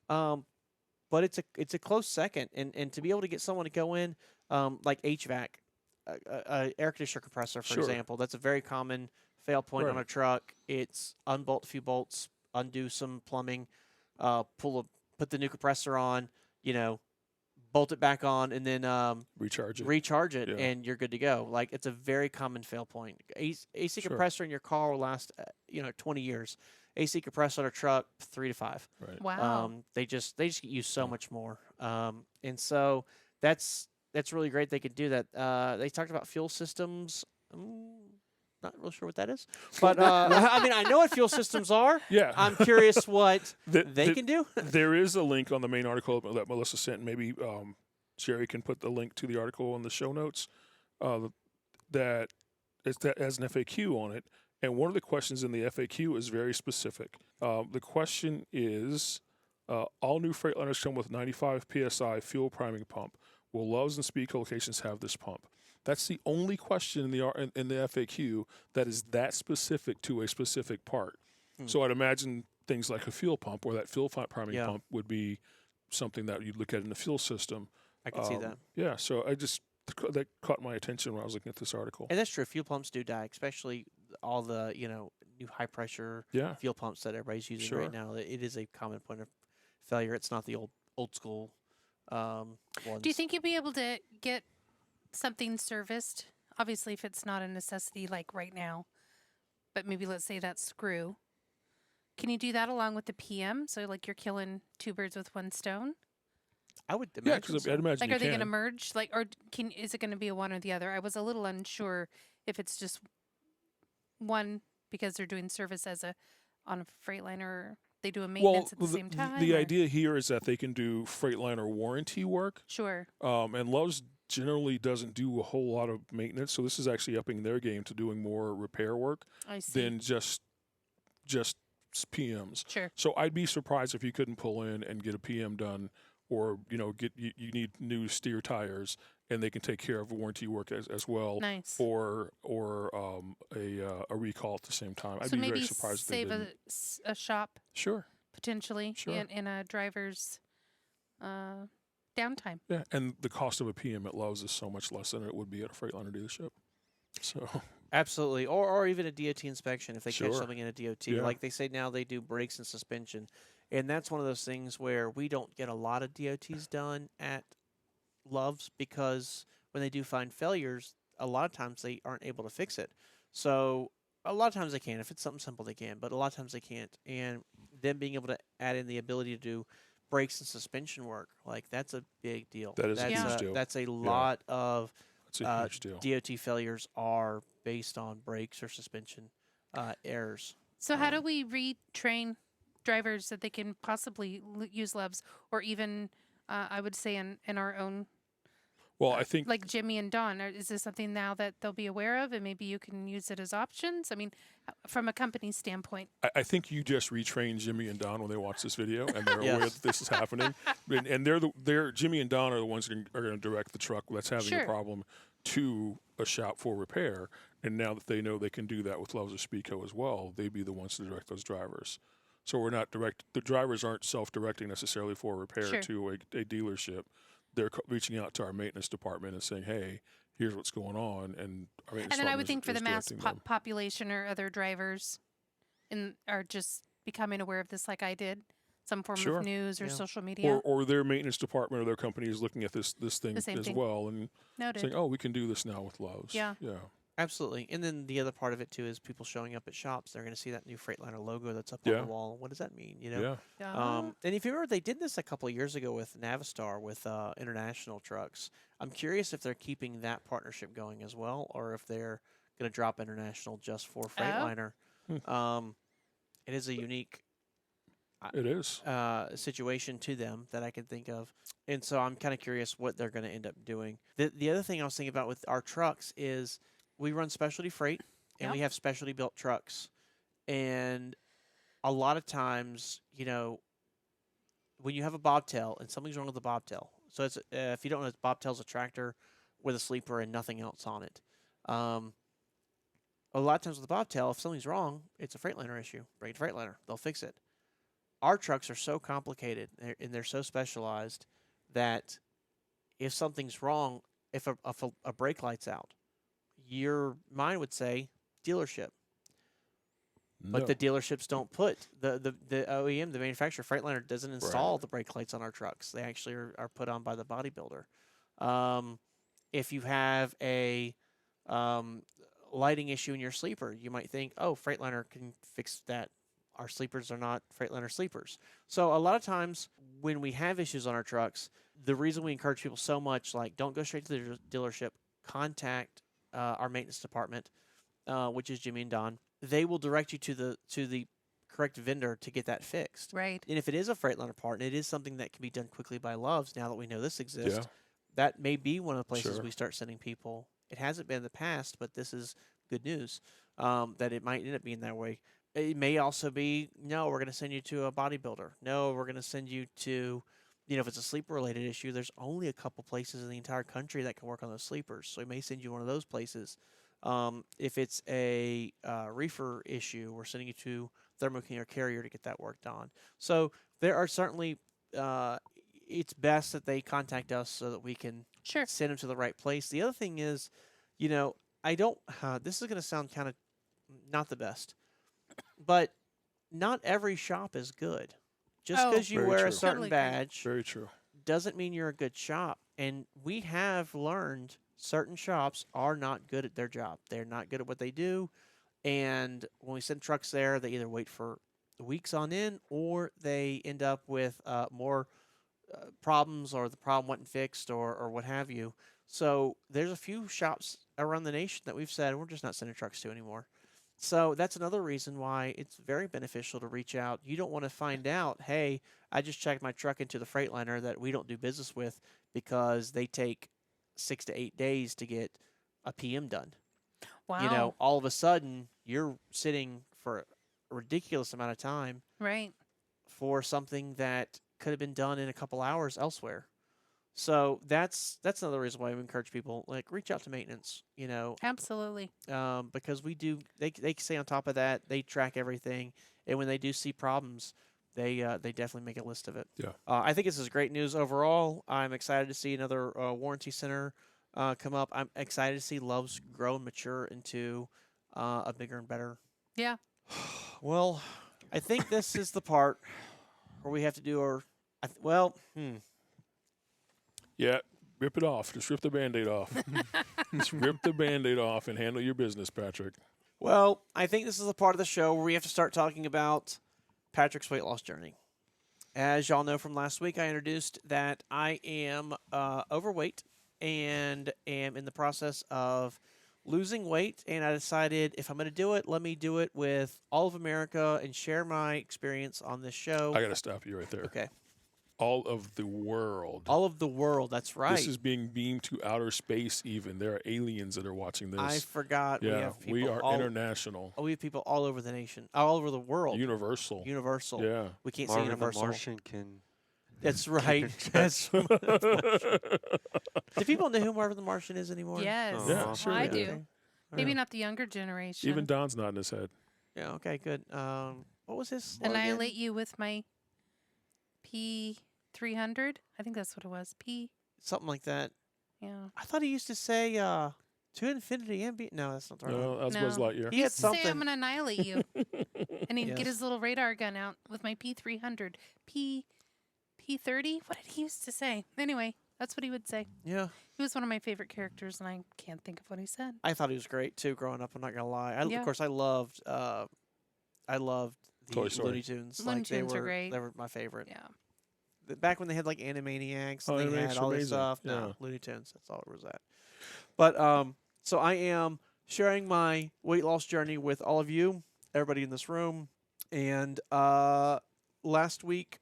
B: But it's a close second, and to be able to get someone to go in, like HVAC, air conditioner compressor, for example, that's a very common fail point on a truck. It's unbolt a few bolts, undo some plumbing, put the new compressor on, bolt it back on, and then recharge it, and you're good to go. Like it's a very common fail point. AC compressor in your car will last 20 years. AC compressor on a truck, 3 to 5.
A: Right.
D: Wow.
B: They just get used so much more. And so that's really great. They could do that. They talked about fuel systems. Not really sure what that is, but I mean I know what fuel systems are.
A: Yeah.
B: I'm curious what they can do.
A: There is a link on the main article that Melissa sent. Maybe Jerry can put the link to the article in the show notes. That has an FAQ on it. And one of the questions in the FAQ is very specific. The question is, all new Freightliners come with 95 PSI fuel priming pump. Will Love's and Speedco locations have this pump? That's the only question in the FAQ that is that specific to a specific part. So I'd imagine things like a fuel pump or that fuel priming pump would be something that you'd look at in the fuel system.
B: I can see that.
A: Yeah, so that caught my attention when I was looking at this article.
B: And that's true. Fuel pumps do die, especially all the new high pressure fuel pumps that everybody's using right now. It is a common point of failure. It's not the old school ones.
D: Do you think you'll be able to get something serviced? Obviously, if it's not a necessity like right now, but maybe let's say that screw. Can you do that along with the PM? So like you're killing two birds with one stone?
B: I would imagine.
A: Yeah, because I'd imagine
D: Like, are they going to merge? Like, or is it going to be one or the other? I was a little unsure if it's just one because they're doing service on a Freightliner, or they do a maintenance at the same time.
A: The idea here is that they can do Freightliner warranty work.
D: Sure.
A: And Love's generally doesn't do a whole lot of maintenance, so this is actually upping their game to doing more repair work than just PMs.
D: Sure.
A: So I'd be surprised if you couldn't pull in and get a PM done, or you need new steer tires, and they can take care of warranty work as well.
D: Nice.
A: Or a recall at the same time. I'd
D: So
A: be
D: maybe
A: very surprised if they
D: save
A: didn't.
D: a shop
A: Sure.
D: potentially in a driver's downtime.
A: Yeah, and the cost of a PM at Lowe's is so much less than it would be at a Freightliner dealership. So
B: Absolutely, or even a DOT inspection if they catch something in a DOT. Like they say now, they do brakes and suspension, and that's one of those things where we don't get a lot of DOTs done at Love's because when they do find failures, a lot of times they aren't able to fix it. So a lot of times they can. If it's something simple, they can, but a lot of times they can't. And then being able to add in the ability to do brakes and suspension work, like that's a big deal.
A: That is a huge deal.
B: That's a lot of
A: it's a huge deal.
B: DOT failures are based on brakes or suspension errors.
D: So how do we retrain drivers that they can possibly use Love's, or even I would say in our own
A: Well, I think
D: Like Jimmy and Don, is this something now that they'll be aware of, and maybe you can use it as options? I mean, from a company standpoint.
A: I think you just retrained Jimmy and Don when they watch this video, and they're
B: Yes.
A: aware that this is happening. And they're Jimmy and Don are the ones that are going to direct the truck that's having
D: Sure.
A: a problem to a shop for repair. And now that they know they can do that with Loves or Speedco as well, they'd be the ones to direct those drivers. So we're not direct. The drivers aren't self-directing necessarily for a repair
D: Sure.
A: to a dealership. They're reaching out to our maintenance department and saying, "Hey, here's what's going on." And our maintenance
D: And then I would
A: department
D: think for
A: is
D: the mass
A: directing them.
D: population or other drivers are just becoming aware of this like I did, some form
A: Sure.
D: of news or
B: Yeah.
D: social media.
A: Or their maintenance department or their company is looking at this thing
D: The same
A: as
D: thing.
A: well and
D: Noted.
A: saying, "Oh, we can do this now with Loves."
D: Yeah.
A: Yeah.
B: Absolutely. And then the other part of it too is people showing up at shops. They're going to see that new Freightliner logo that's up on
A: Yeah.
B: the wall. What does that mean? You know.
A: Yeah.
B: And if you remember, they did this a couple of years ago with Navistar with international trucks. I'm curious if they're keeping that partnership going as well, or if they're going to drop international just for Freightliner. It is a unique
A: It is.
B: situation to them that I can think of, and so I'm kind of curious what they're going to end up doing. The other thing I was thinking about with our trucks is we run specialty freight and
D: Yep.
B: we have specialty built trucks, and a lot of times, you know, when you have a bobtail and something's wrong with the bobtail, so it's if you don't know, bobtail's a tractor with a sleeper and nothing else on it. A lot of times with the bobtail, if something's wrong, it's a Freightliner issue. Bring it to Freightliner; they'll fix it. Our trucks are so complicated and they're so specialized that if something's wrong, if a brake light's out, your mind would say dealership. But
A: No.
B: the dealerships don't put the OEM, the manufacturer, Freightliner doesn't install the brake lights on our trucks. They actually are put on by the bodybuilder. If you have a lighting issue in your sleeper, you might think, oh, Freightliner can fix that. Our sleepers are not Freightliner sleepers. So a lot of times when we have issues on our trucks, the reason we encourage people so much, like, don't go straight to the dealership, contact our maintenance department, which is Jimmy and Don. They will direct you to the correct vendor to get that fixed.
D: Right.
B: And if it is a Freightliner part and it is something that can be done quickly by Loves, now that we know this exists,
A: Yeah.
B: that may be one of the places
A: Sure.
B: we start sending people. It hasn't been in the past, but this is good news that it might end up being that way. It may also be, no, we're going to send you to a bodybuilder. No, we're going to send you to, if it's a sleeper-related issue, there's only a couple places in the entire country that can work on those sleepers. So we may send you one of those places. If it's a reefer issue, we're sending you to Thermo King or Carrier to get that worked on. So there are certainly, it's best that they contact us so that we can
D: Sure.
B: send them to the right place. The other thing is, I don't, this is going to sound kind of not the best, but not every shop is good. Just
D: Oh,
B: because you
A: Very
B: wear a
A: true.
B: certain
D: Totally agree.
B: badge
A: Very true.
B: doesn't mean you're a good shop. And we have learned certain shops are not good at their job. They're not good at what they do. And when we send trucks there, they either wait for weeks on end or they end up with more problems, or the problem wasn't fixed, or what have you. So there's a few shops around the nation that we've said we're just not sending trucks to anymore. So that's another reason why it's very beneficial to reach out. You don't want to find out, hey, I just checked my truck into the Freightliner that we don't do business with because they take 6 to 8 days to get a PM done.
D: Wow.
B: All of a sudden you're sitting for a ridiculous amount of time
D: Right.
B: for something that could have been done in a couple hours elsewhere. So that's another reason why we encourage people, like, reach out to maintenance,
D: Absolutely.
B: because we do. They stay on top of that. They track everything, and when they do see problems, they definitely make a list of it.
A: Yeah.
B: I think this is great news overall. I'm excited to see another warranty center come up. I'm excited to see Loves grow and mature into a bigger and better.
D: Yeah.
B: Well, I think this is the part where we have to do our.
A: Yeah. Rip it off. Just rip the Band-Aid off. Just rip the Band-Aid off and handle your business, Patrick.
B: Well, I think this is the part of the show where we have to start talking about Patrick's weight loss journey. As y'all know from last week, I introduced that I am overweight and am in the process of losing weight. And I decided if I'm going to do it, let me do it with all of America and share my experience on this show.
A: I got to stop you right there.
B: Okay.
A: All of the world.
B: All of the world. That's right.
A: This is being beamed to outer space. Even there are aliens that are watching this.
B: I forgot.
A: Yeah,
B: we have people
A: we are
B: all,
A: international,
B: we have people all over the nation, all over the world.
A: universal.
B: Universal.
A: Yeah.
B: We can't say
E: Marvin the
B: universal.
E: Martian can.
B: That's right. That's do people know who Marvin the Martian is anymore?
D: Yes,
E: Oh,
A: Yeah, sure
D: I
A: they
D: do.
A: do.
B: Okay.
D: Maybe not the younger generation.
A: Even Don's nodding his head.
B: Yeah. Okay. Good. What was his slogan?
D: Annihilate you with my P300. I think that's what it was.
B: Something like that.
D: Yeah.
B: I thought he used to say to infinity and no, that's not the right one.
A: No, that's Buzz
D: No.
A: Lightyear.
B: He
D: He
B: had
D: used to say,
B: something.
D: I'm going to annihilate you. And he'd
B: Yes.
D: get his little radar gun out with my P300. P30? What did he used to say? Anyway, that's what he would say.
B: Yeah.
D: He was one of my favorite characters, and I can't think of what he said.
B: I thought he was great too growing up. I'm not gonna lie.
D: Yeah.
B: Of course, I loved the
A: Toy Story.
B: Looney Tunes.
D: Looney
B: Like
D: Tunes
B: they
D: are
B: were,
D: great.
B: They were my favorite.
D: Yeah.
B: Back when they had like Animaniacs,
A: Oh,
B: and they
A: Animaniacs
B: had
A: are
B: all this
A: amazing.
B: stuff.
A: Yeah.
B: No, Looney Tunes. That's all it was at. But so I am sharing my weight loss journey with all of you, everybody in this room, and last week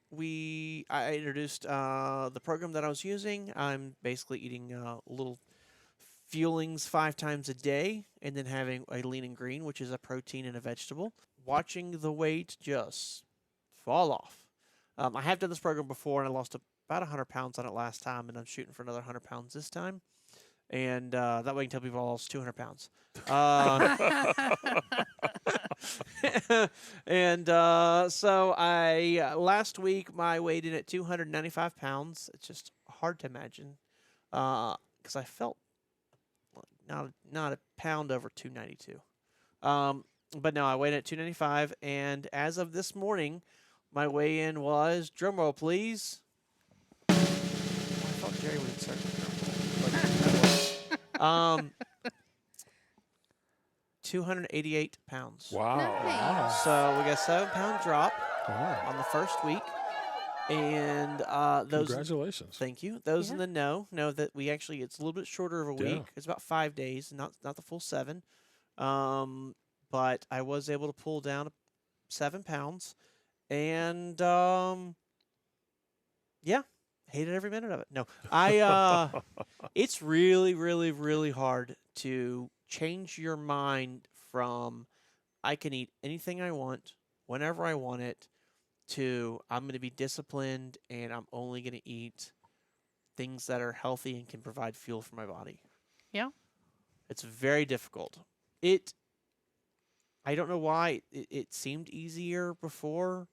B: I introduced the program that I was using. I'm basically eating little fuelings 5 times a day, and then having a lean and green, which is a protein and a vegetable. Watching the weight just fall off. I have done this program before, and I lost about 100 pounds on it last time, and I'm shooting for another 100 pounds this time. And that way I can tell people I lost 200 pounds. And so I last week my weighed in at 295 pounds. It's just hard to imagine because I felt not a pound over 292. But no, I weighed in at 295, and as of this morning, my weigh-in was, drumroll please. I thought Jerry would insert the 288 pounds.
A: Wow.
D: Nice.
B: So we got a 7-pound drop
A: Wow.
B: on the first week, and those.
A: Congratulations.
B: Thank you. Those in
D: Yeah.
B: the know that we actually it's a little bit shorter of a
A: Yeah.
B: week. It's about 5 days, not the full 7. But I was able to pull down 7 pounds, and yeah, hated every minute of it. No, it's really, really, really hard to change your mind from I can eat anything I want whenever I want it to I'm going to be disciplined and I'm only going to eat things that are healthy and can provide fuel for my body.
D: Yeah.
B: It's very difficult. I don't know why it seemed easier before.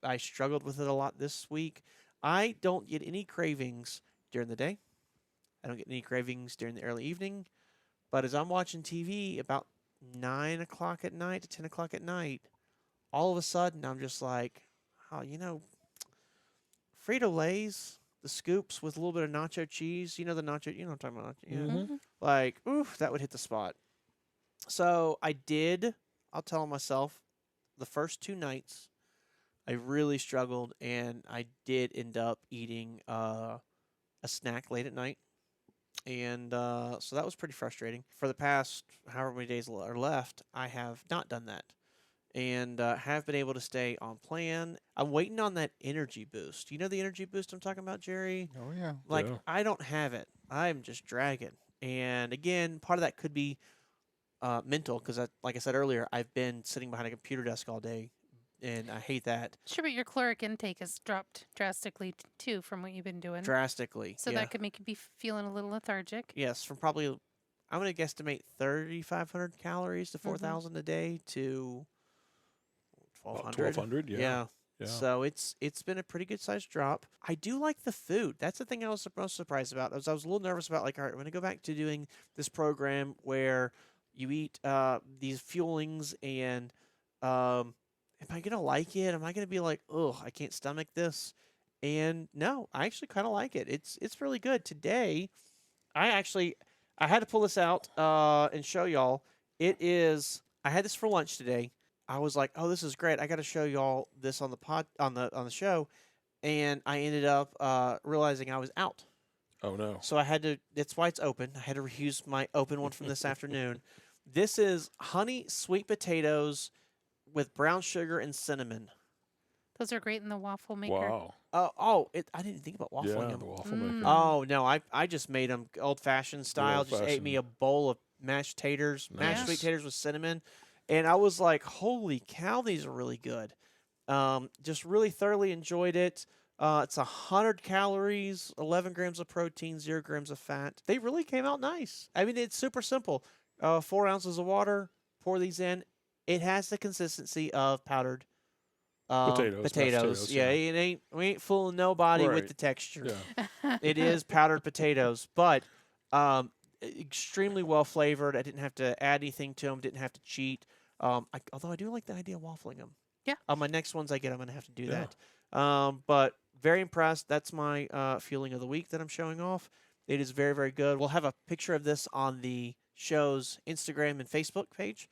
B: I struggled with it a lot this week. I don't get any cravings during the day. I don't get any cravings during the early evening. But as I'm watching TV about 9 o'clock at night to 10 o'clock at night, all of a sudden I'm just like, oh, Frito-Lays, the scoops with a little bit of nacho cheese. You know the nacho, you know what I'm talking about. Yeah.
A: Mhm.
B: Like, oof, that would hit the spot. So I'll tell myself, the first 2 nights, I really struggled, and I did end up eating a snack late at night. And so that was pretty frustrating. For the past however many days are left, I have not done that. And have been able to stay on plan. I'm waiting on that energy boost. You know the energy boost I'm talking about, Jerry?
C: Oh yeah.
B: Like,
A: Yeah.
B: I don't have it. I'm just dragging. And again, part of that could be mental because, like I said earlier, I've been sitting behind a computer desk all day, and I hate that
D: Sure, but your caloric intake has dropped drastically too from what you've been doing.
B: drastically.
D: So
B: yeah.
D: that could make you be feeling a little lethargic.
B: Yes, from probably, I'm going to guesstimate 3,500 calories to 4,000 a day to
A: About
B: 1,200.
A: 1,200, yeah. Yeah.
B: So it's been a pretty good sized drop. I do like the food. That's the thing I was most surprised about. I was a little nervous about, like, all right, I'm going to go back to doing this program where you eat these fuelings, and am I going to like it? Am I going to be like, ugh, I can't stomach this? And no, I actually kind of like it. It's really good. Today, I had to pull this out and show y'all. I had this for lunch today. I was like, oh, this is great. I got to show y'all this on the show. And I ended up realizing I was out.
A: Oh, no.
B: So I had to, that's why it's open. I had to reuse my open one from this afternoon. This is honey sweet potatoes with brown sugar and cinnamon.
D: Those are great in the waffle maker.
A: Wow.
B: I didn't think about waffling
A: Yeah,
B: them.
A: the waffle maker.
B: Oh no, I just made them old-fashioned style. Just ate me a
A: old-fashioned.
B: bowl of mashed taters, mashed
A: Nice.
B: sweet taters with cinnamon, and I was like, "Holy cow, these are really good." Just really thoroughly enjoyed it. It's 100 calories, 11 grams of protein, 0 grams of fat. They really came out nice. I mean, it's super simple. 4 ounces of water. Pour these in. It has the consistency of powdered
A: Potatoes, mashed potatoes,
B: Yeah,
A: yeah.
B: we ain't fooling nobody with
A: Right.
B: the texture.
A: Yeah.
B: It is powdered potatoes, but extremely well flavored. I didn't have to add anything to them. Didn't have to cheat. Although I do like the idea of waffling them.
D: Yeah.
B: On my next ones I get, I'm gonna have to do
A: Yeah.
B: that. But very impressed. That's my feeling of the week that I'm showing off. It is very, very good. We'll have a picture of this on the show's Instagram and Facebook page.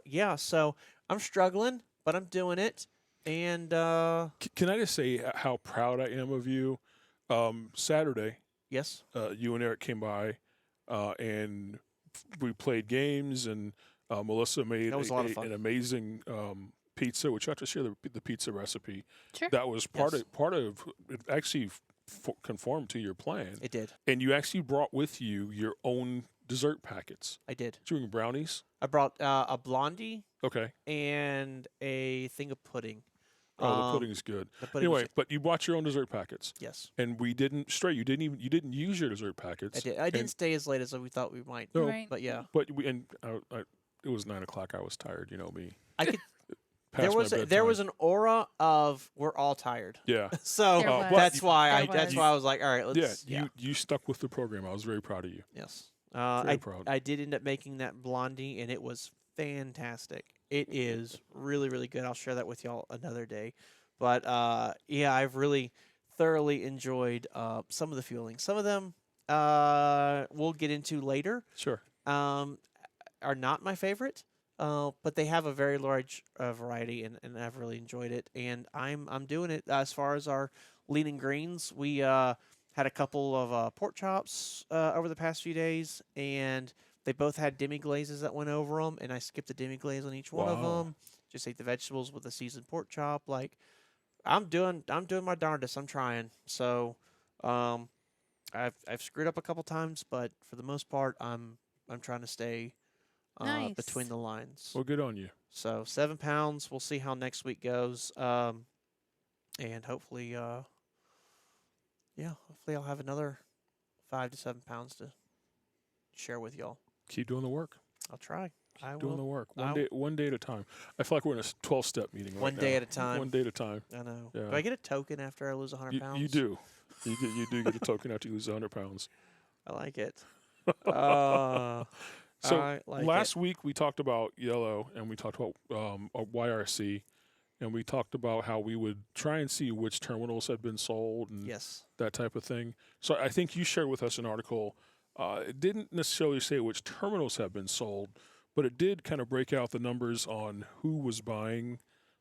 B: Yeah, so I'm struggling, but I'm doing it. And
A: Can I just say how proud I am of you? Saturday,
B: yes,
A: you and Eric came by, and we played games, and Melissa made
B: That was a lot of fun.
A: an amazing pizza, which you have to share the pizza recipe.
D: Sure.
A: That was part
B: Yes.
A: of it. Actually, conformed to your plan,
B: it did.
A: and you actually brought with you your own dessert packets.
B: I did.
A: Did you bring brownies?
B: I brought a blondie
A: Okay.
B: and a thing of pudding.
A: Oh, the
B: Um,
A: pudding is good.
B: The pudding was
A: Anyway, but you brought your own dessert packets,
B: yes,
A: and we didn't stray. You didn't use your dessert packets.
B: I did. I didn't
A: and-
B: stay as late as we thought we might.
A: No,
D: Right.
B: But yeah,
A: But it was 9 o'clock. I was tired. You know me.
B: I could.
A: Past my
B: there
A: bedtime.
B: was an aura of we're all tired.
A: Yeah.
B: So
D: There was.
B: that's why
D: There
B: I was like, all right, let's.
A: You stuck with the program. I was very proud of you.
B: Yes.
A: Very proud.
B: I did end up making that blondie, and it was fantastic. It is really, really good. I'll share that with y'all another day. But yeah, I've really thoroughly enjoyed some of the fuelings. Some of them we'll get into later.
A: Sure.
B: Are not my favorite, but they have a very large variety, and I've really enjoyed it. And I'm doing it as far as our lean and greens. We had a couple of pork chops over the past few days, and they both had demi glazes that went over them, and I skipped the demi glaze on each one of
A: Wow.
B: them. Just ate the vegetables with a seasoned pork chop. Like I'm doing my darndest. I'm trying. So I've screwed up a couple times, but for the most part, I'm trying to stay
D: Nice.
B: between the lines.
A: Well, good on you.
B: So 7 pounds. We'll see how next week goes. And hopefully, hopefully I'll have another 5 to 7 pounds to share with y'all.
A: Keep doing the work.
B: I'll try. I
A: Doing
B: will.
A: the work.
B: I-
A: One day at a time. I feel like we're in a 12-step meeting right
B: One
A: now.
B: day at a time.
A: One day at a time.
B: I know.
A: Yeah.
B: Do I get a token after I lose 100 pounds?
A: You do. You do get a token after you lose 100 pounds.
B: I like it.
A: So
B: I like
A: last week we talked about yellow, and we talked about YRC, and we talked about how we would try and see which terminals had been sold and
B: Yes.
A: that type of thing. So I think you shared with us an article. It didn't necessarily say which terminals have been sold, but it did kind of break out the numbers on who was buying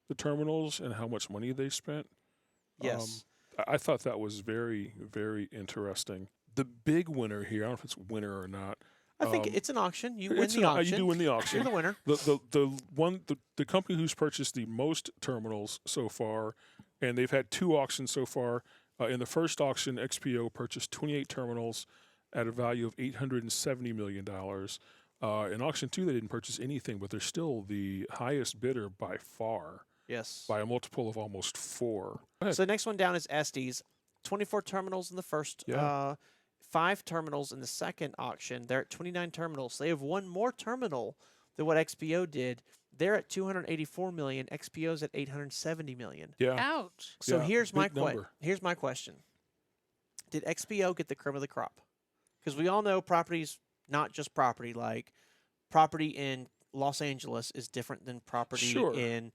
A: the terminals and how much money they spent.
B: Yes.
A: I thought that was very, very interesting. The big winner here, I don't know if it's winner or not.
B: I think it's an auction. You win
A: It's
B: the
A: an-
B: auction.
A: You do win the auction.
B: You're the winner.
A: The company who's purchased the most terminals so far, and they've had 2 auctions so far. In the first auction, XPO purchased 28 terminals at a value of $870 million. In auction 2, they didn't purchase anything, but they're still the highest bidder by far,
B: Yes.
A: by a multiple of almost 4. Go ahead.
B: So the next one down is Estes. 24 terminals in the first.
A: Yeah.
B: 5 terminals in the second auction. They're at 29 terminals. They have one more terminal than what XPO did. They're at 284 million. XPO's at 870 million.
A: Yeah.
D: Ouch.
B: So
A: Yeah,
B: here's my
A: big number.
B: here's my question. Did XPO get the cream of the crop? Because we all know property's not just property. Like property in Los Angeles is different than property
A: Sure.
B: in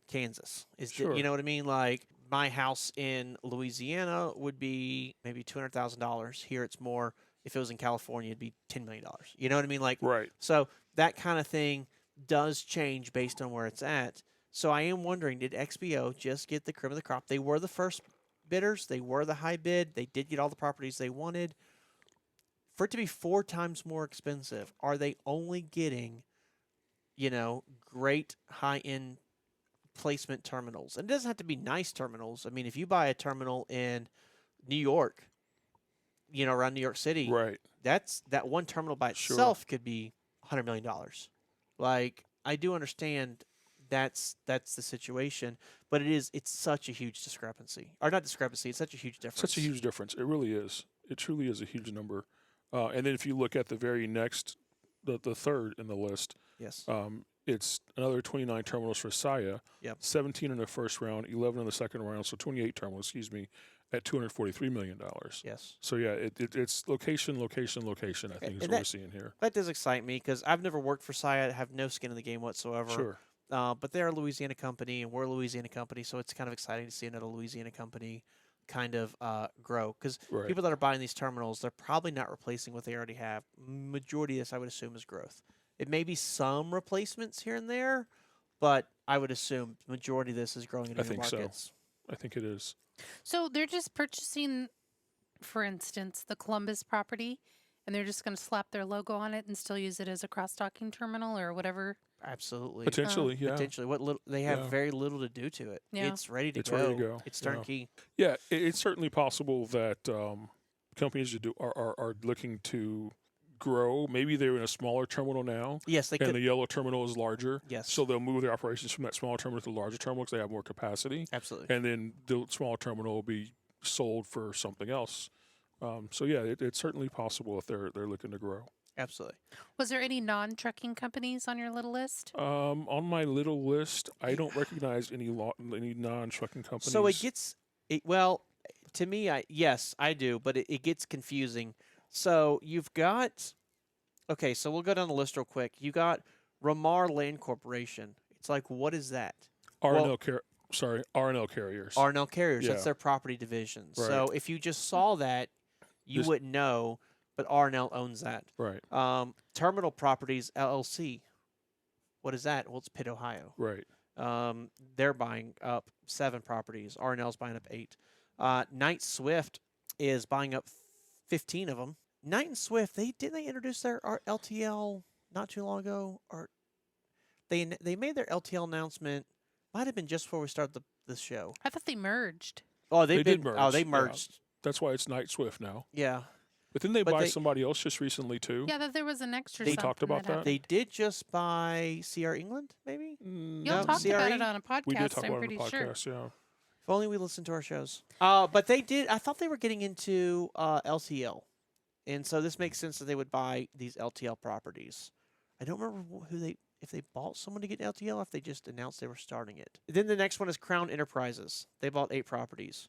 B: Kansas.
A: Sure.
B: You know what I mean? Like my house in Louisiana would be maybe $200,000. Here it's more. If it was in California, it'd be $10 million. You know what I mean? Like
A: Right.
B: so that kind of thing does change based on where it's at. So I am wondering, did XPO just get the cream of the crop? They were the first bidders. They were the high bid. They did get all the properties they wanted. For it to be 4 times more expensive, are they only getting, great high-end replacement terminals. And it doesn't have to be nice terminals. I mean, if you buy a terminal in New York, around New York City,
A: Right.
B: that one terminal by
A: Sure.
B: itself could be $100 million. Like, I do understand that's the situation, but it's such a huge discrepancy. Or not discrepancy, it's such a huge difference.
A: Such a huge difference. It really is. It truly is a huge number. And then if you look at the very next, the third in the list,
B: Yes.
A: it's another 29 terminals for Saya.
B: Yep. 17
A: in the first round, 11 in the second round, so 28 terminals, at $243 million.
B: Yes.
A: So yeah, it's location. I think is
B: And
A: what we're seeing here.
B: That does excite me because I've never worked for Saya. I have no skin in the game whatsoever.
A: Sure.
B: But they're a Louisiana company, and we're a Louisiana company, so it's kind of exciting to see another Louisiana company kind of grow. Because
A: Right.
B: people that are buying these terminals, they're probably not replacing what they already have. Majority of this, I would assume, is growth. It may be some replacements here and there, but I would assume the majority of this is growing into
A: I
B: new
A: think so.
B: markets.
A: I think it is.
D: So they're just purchasing, for instance, the Columbus property, and they're just going to slap their logo on it and still use it as a cross-docking terminal or whatever.
B: Absolutely.
A: Potentially, yeah.
B: Potentially. What little they have
A: Yeah.
B: very little to do to it.
D: Yeah.
B: It's ready to
A: It's
B: go.
A: ready to go.
B: It's
A: Yeah.
B: turnkey.
A: Yeah, it's certainly possible that companies are looking to grow. Maybe they're in a smaller terminal now,
B: Yes, they
A: and
B: could.
A: the yellow terminal is larger.
B: Yes.
A: So they'll move their operations from that smaller terminal to the larger terminal because they have more capacity.
B: Absolutely.
A: And then the smaller terminal will be sold for something else. So yeah, it's certainly possible if they're looking to grow.
B: Absolutely.
D: Was there any non-trucking companies on your little list?
A: On my little list, I don't recognize any non-trucking companies.
B: So well, to me, yes, I do, but it gets confusing. So you've got, okay, so we'll go down the list real quick. You got Ramar Land Corporation. It's like, what is that?
A: R&L carriers.
B: R&L Carriers.
A: Yeah.
B: That's their property division.
A: Right.
B: So if you just saw that, you
A: Just-
B: wouldn't know, but R&L owns that.
A: Right.
B: Terminal Properties LLC. What is that? Well, it's Pitt, Ohio.
A: Right.
B: They're buying up 7 properties. R&L's buying up 8. Knight Swift is buying up 15 of them. Knight and Swift, didn't they introduce their LTL not too long ago, or they made their LTL announcement? Might have been just before we started the show.
D: I thought they merged.
B: Oh,
A: They did
B: Oh,
A: merge,
B: they
A: yeah.
B: merged.
A: That's why it's Knight Swift now.
B: Yeah.
A: But didn't they
B: But
A: buy
B: they-
A: somebody else just recently too?
D: Yeah, that there was an extra.
B: They
D: something
A: talked about that?
D: happened.
B: They did just buy CR England, maybe.
A: Mm,
D: Y'all
B: No,
D: talked about
B: CRE?
D: it on a podcast.
A: we did talk
D: I'm
A: about it
D: pretty
A: on the
D: sure.
A: podcast. Yeah.
B: If only we listened to our shows. But they did. I thought they were getting into LTL, and so this makes sense that they would buy these LTL properties. I don't remember if they bought someone to get LTL, or if they just announced they were starting it. Then the next one is Crown Enterprises. They bought 8 properties.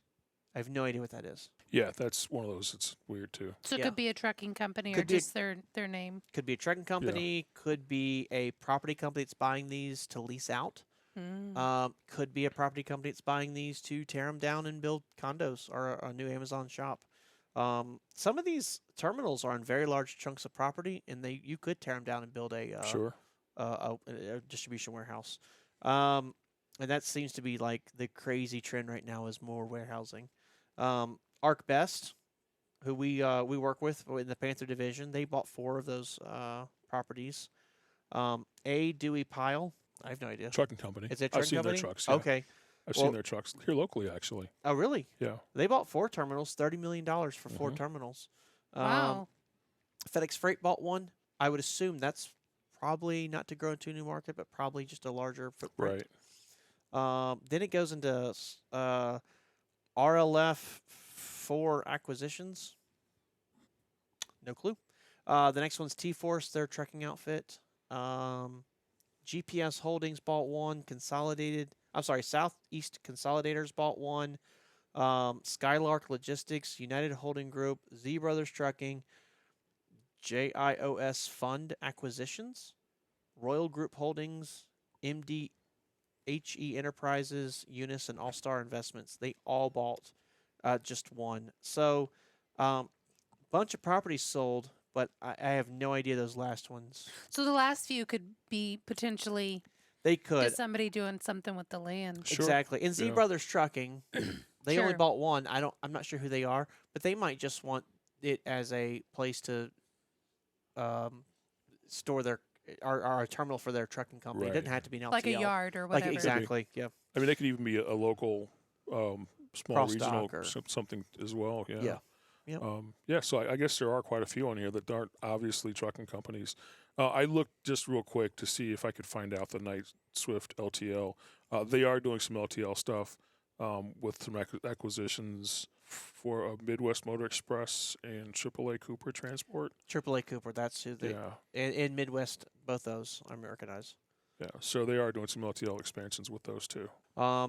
B: I have no idea what that is.
A: Yeah, that's one of those. It's weird too.
D: So it
B: Yeah.
D: could be a trucking company or
B: Could be a-
D: just their name.
B: Could be a trucking company. Could be a property company that's buying these to lease out.
D: Mm.
B: Could be a property company that's buying these to tear them down and build condos or a new Amazon shop. Some of these terminals are on very large chunks of property, and you could tear them down and build a
A: Sure.
B: a distribution warehouse. And that seems to be like the crazy trend right now is more warehousing. Arc Best, who we work with in the Panther division, they bought 4 of those properties. A Dewey Pile, I have no idea.
A: Trucking company.
B: Is it a
A: I've
B: trucking
A: seen
B: company?
A: their trucks. Yeah.
B: Okay.
A: I've
B: Well-
A: seen their trucks here locally, actually.
B: Oh, really?
A: Yeah.
B: They bought 4 terminals, $30 million for 4
A: Mhm.
B: terminals.
D: Wow.
B: FedEx Freight bought 1. I would assume that's probably not to grow into a new market, but probably just a larger footprint.
A: Right.
B: Then it goes into RLF for acquisitions. No clue. The next one's T-Force, their trucking outfit. GPS Holdings bought 1. Southeast Consolidators bought 1. Skylark Logistics, United Holding Group, Z Brothers Trucking, JIOS Fund Acquisitions, Royal Group Holdings, MDHE Enterprises, Unis, and All Star Investments. They all bought just 1. So, bunch of properties sold, but I have no idea those last ones.
D: So the last few could be potentially
B: They could.
D: just somebody doing something with the land.
A: Sure.
B: Exactly. And Z
A: Yeah.
B: Brothers Trucking, they only
D: Sure.
B: bought 1. I'm not sure who they are, but they might just want it as a place to store their are a terminal for their trucking company. It
A: Right.
B: doesn't have to be an LTL.
D: Like a yard or whatever.
B: Like exactly. Yeah.
A: I mean, they could even be a local, small
B: Cross
A: regional
B: dock or-
A: something as well. Yeah.
B: Yeah. Yep.
A: So I guess there are quite a few on here that aren't obviously trucking companies. I looked just real quick to see if I could find out the Night Swift LTL. They are doing some LTL stuff with some acquisitions for Midwest Motor Express and AAA Cooper Transport.
B: AAA Cooper. That's who they.
A: Yeah.
B: In Midwest, both those are Americanized.
A: Yeah. So they are doing some LTL expansions with those too.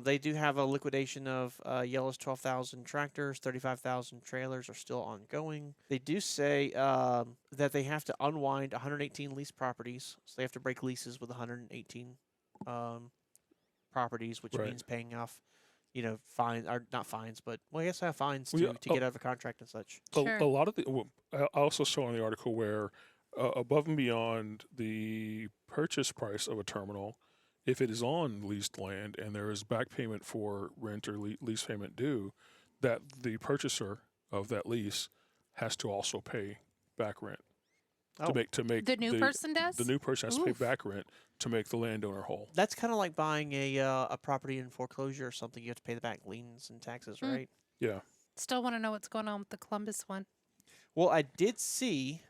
B: They do have a liquidation of Yellow's 12,000 tractors, 35,000 trailers are still ongoing. They do say that they have to unwind 118 lease properties, so they have to break leases with 118 properties, which
A: Right.
B: means paying off, fine or not fines, but I guess have fines
A: Well,
B: to,
A: yeah,
B: to get out of a contract and such.
D: Sure.
A: A lot of I also saw in the article where above and beyond the purchase price of a terminal, if it is on leased land and there is back payment for rent or lease payment due, that the purchaser of that lease has to also pay back rent
B: Oh.
A: to make
D: The new person does?
A: The new person has to pay
D: Oof.
A: back rent to make the landowner whole.
B: That's kind of like buying a property in foreclosure or something. You have to pay the back liens and taxes,
D: Mm.
B: right?
A: Yeah.
D: Still want to know what's going on with the Columbus one.
B: Well, I did see,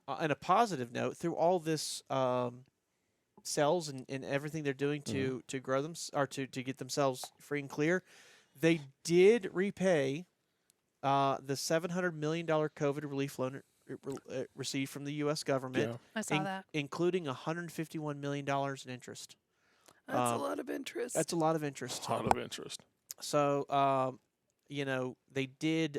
B: on a positive note, through all this sales and everything they're doing to grow them or to get themselves free and clear, they did repay the $700 million COVID relief loan received from the U.S. government,
A: Yeah.
D: I saw that.
B: including $151 million in interest.
D: That's a lot of interest.
B: That's a lot of interest.
A: A lot of interest.
B: So, they did.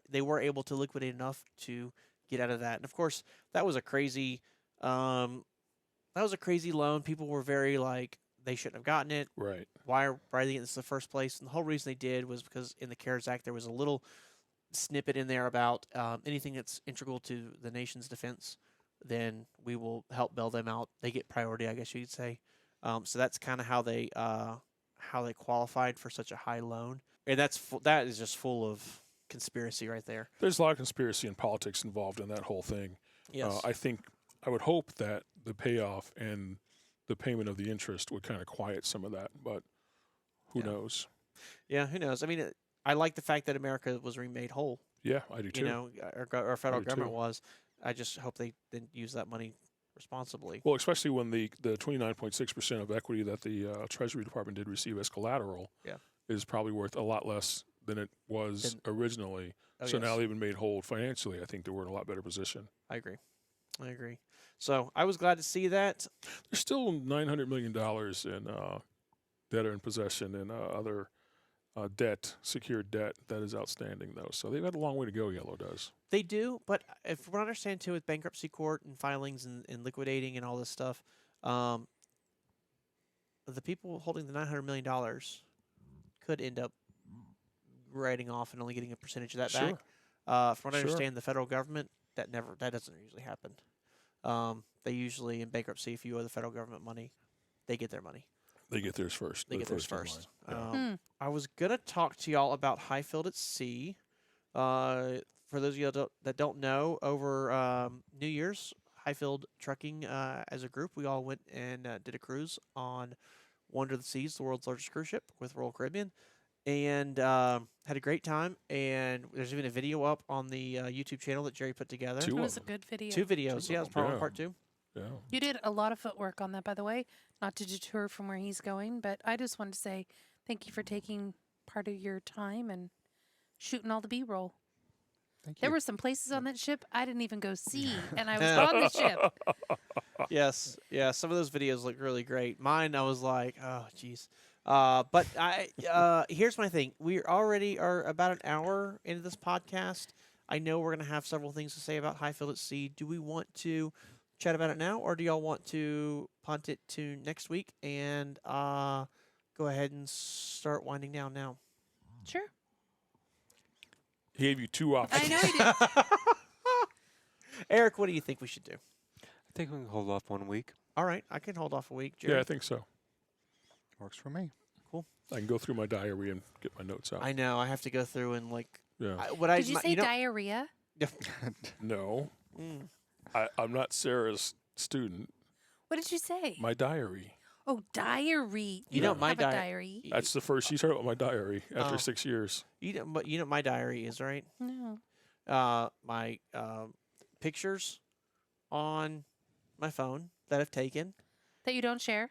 B: They were able to liquidate enough to get out of that, and of course, that was a crazy. That was a crazy loan. People were very like they shouldn't have gotten it.
A: Right.
B: Why are they getting this in the first place? And the whole reason they did was because in the CARES Act there was a little snippet in there about anything that's integral to the nation's defense. Then we will help bail them out. They get priority, I guess you could say. So that's kind of how they qualified for such a high loan. And that is just full of conspiracy right there.
A: There's a lot of conspiracy and politics involved in that whole thing.
B: Yes.
A: I would hope that the payoff and the payment of the interest would kind of quiet some of that, but who knows?
B: Yeah, who knows? I mean, I like the fact that America was remade whole.
A: Yeah, I do too.
B: Our federal
A: I do
B: government
A: too.
B: was. I just hope they didn't use that money responsibly.
A: Well, especially when the 29.6% of equity that the Treasury Department did receive as collateral is probably worth a lot less than it was originally.
B: Oh,
A: So
B: yes.
A: now they've been made whole financially. I think that we're in a lot better position.
B: I agree. So I was glad to see that.
A: There's still $900 million in debtor in possession and other secured debt that is outstanding, though. So they've got a long way to go, Yellow does.
B: They do, but if we understand too, with bankruptcy court and filings and liquidating and all this stuff, the people holding the $900 million could end up writing off and only getting a percentage of that back. From what I understand, the federal government that doesn't usually happen. They usually in bankruptcy, if you owe the federal government money, they get their money.
A: They get theirs first.
B: They
A: They're
B: get theirs
A: in
B: first.
A: line.
B: I was gonna talk to y'all about Hyfield at Sea. For those of you that don't know, over New Year's, Hyfield Trucking as a group, we all went and did a cruise on Wonder of the Seas, the world's largest cruise ship with Royal Caribbean, and had a great time. And there's even a video up on the YouTube channel that Jerry put together.
A: Two
D: It
A: of
D: was a
A: them.
D: good video.
B: 2 videos. Yeah, it's part 1,
A: Yeah.
B: part 2.
A: Yeah.
D: You did a lot of footwork on that, by the way. Not to deter from where he's going, but I just wanted to say thank you for taking part of your time and shooting all the B-roll.
C: Thank
D: There
C: you.
D: were some places on that ship I didn't even go see, and I was on the ship.
B: Yes, yeah. Some of those videos look really great. Mine, I was like, oh, jeez. But here's my thing. We already are about an hour into this podcast. I know we're gonna have several things to say about Hyfield at Sea. Do we want to chat about it now, or do y'all want to punt it to next week and go ahead and start winding down now?
D: Sure.
A: He gave you 2 options.
D: I know he did.
B: Eric, what do you think we should do?
E: I think we can hold off 1 week.
B: All right, I can hold off a week. Jerry?
A: Yeah, I think so.
C: Works for me.
A: I can go through my diary and get my notes out.
B: I know. I have to go through and
A: yeah.
D: Did you say diarrhea?
A: No.
B: Mm.
A: I'm not Sarah's student.
D: What did you say?
A: My diary.
D: Oh, diary.
B: You know,
D: don't
B: my
D: have a diary.
A: That's the first she's heard about my diary after
B: Oh.
A: 6 years.
B: You know what my diary is, right?
D: No.
B: My pictures on my phone that I've taken,
D: That you don't share?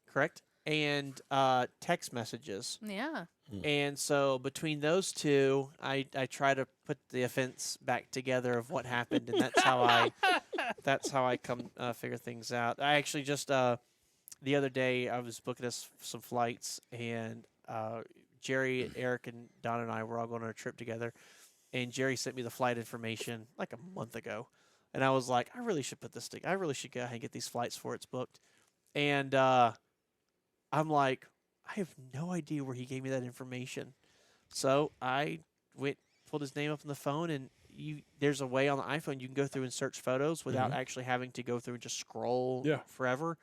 B: correct? And text messages.
D: Yeah.
B: And so between those two, I try to put the offense back together of what happened, and that's how I come figure things out. I actually just the other day I was booking us some flights, and Jerry, Eric, and Don and I were all going on a trip together, and Jerry sent me the flight information like a month ago, and I was like, I really should put this thing. I really should go ahead and get these flights before it's booked, and I'm like, I have no idea where he gave me that information. So I pulled his name up on the phone, and there's a way on the iPhone you can go through and search photos without actually having to go through and just scroll forever.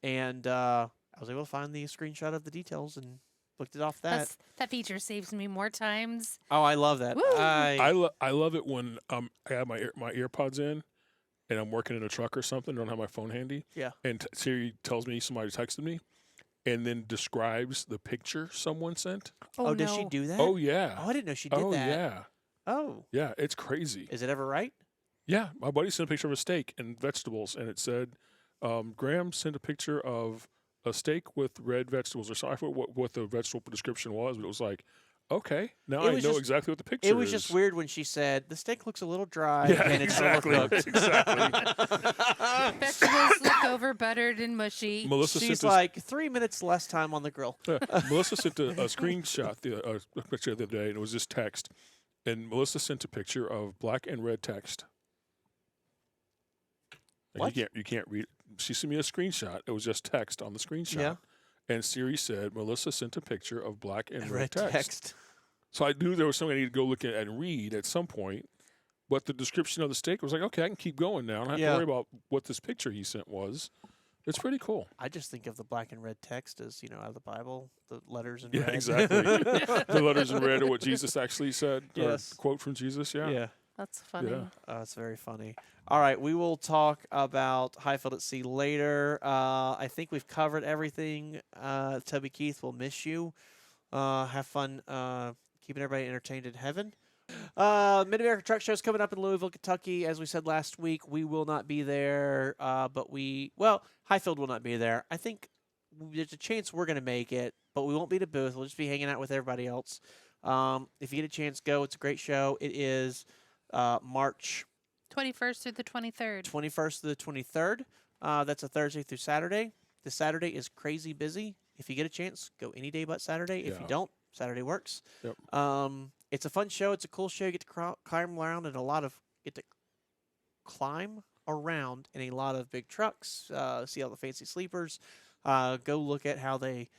B: And I was able to find the screenshot of the details and looked it off that.
D: That feature saves me more times.
B: Oh, I love that.
D: Woo!
A: I love it when I have my earpods in and I'm working in a truck or something, don't have my phone handy.
B: Yeah.
A: And Siri tells me somebody texted me and then describes the picture someone sent.
B: Oh,
D: no.
B: does she do that?
A: Oh, yeah.
B: Oh, I didn't know she did
A: Oh,
B: that.
A: yeah.
B: Oh.
A: Yeah, it's crazy.
B: Is it ever right?
A: Yeah, my buddy sent a picture of a steak and vegetables, and it said, Graham sent a picture of a steak with red vegetables, or something. I forgot what the vegetable description was, but it was like, okay, now I know exactly what the picture is.
B: It was just weird when she said, the steak looks a little dry
A: Yeah,
B: and it's
A: exactly.
B: overcooked.
A: Exactly.
D: Vegetables look over buttered and mushy.
A: Melissa
B: She's
A: sent
B: like 3 minutes less time on the grill.
A: Melissa sent a screenshot, a picture the other day, and it was just text. And Melissa sent a picture of black and red text. And
B: What?
A: You can't read it. She sent me a screenshot. It was just text on the screenshot.
B: Yeah.
A: And Siri said, Melissa sent a picture of black and
B: Red
A: red text. So I knew there was something I needed to go look at and read at some point. But the description of the steak was like, okay, I can keep going now. I don't have to worry about what this picture he sent was. It's pretty cool.
B: I just think of the black and red text as, out of the Bible, the letters in
A: Yeah,
B: red.
A: exactly. The letters in red are what Jesus actually said.
B: Yes.
A: Or quote from Jesus, yeah.
B: Yeah.
D: That's funny.
A: Yeah.
B: That's very funny. All right, we will talk about Hyfield at Sea later. I think we've covered everything. Toby Keith, will miss you. Have fun keeping everybody entertained in heaven. Mid-America Truck Show is coming up in Louisville, Kentucky. As we said last week, we will not be there, but Hyfield will not be there. I think there's a chance we're going to make it, but we won't be at a booth. We'll just be hanging out with everybody else. If you get a chance, go. It's a great show. It is March
D: 21st through the 23rd.
B: 21st to the 23rd. That's a Thursday through Saturday. The Saturday is crazy busy. If you get a chance, go any day but Saturday. If you don't, Saturday works.
A: Yep.
B: It's a fun show. It's a cool show. You get to climb around in climb around in a lot of big trucks. See all the fancy sleepers. Go look at how they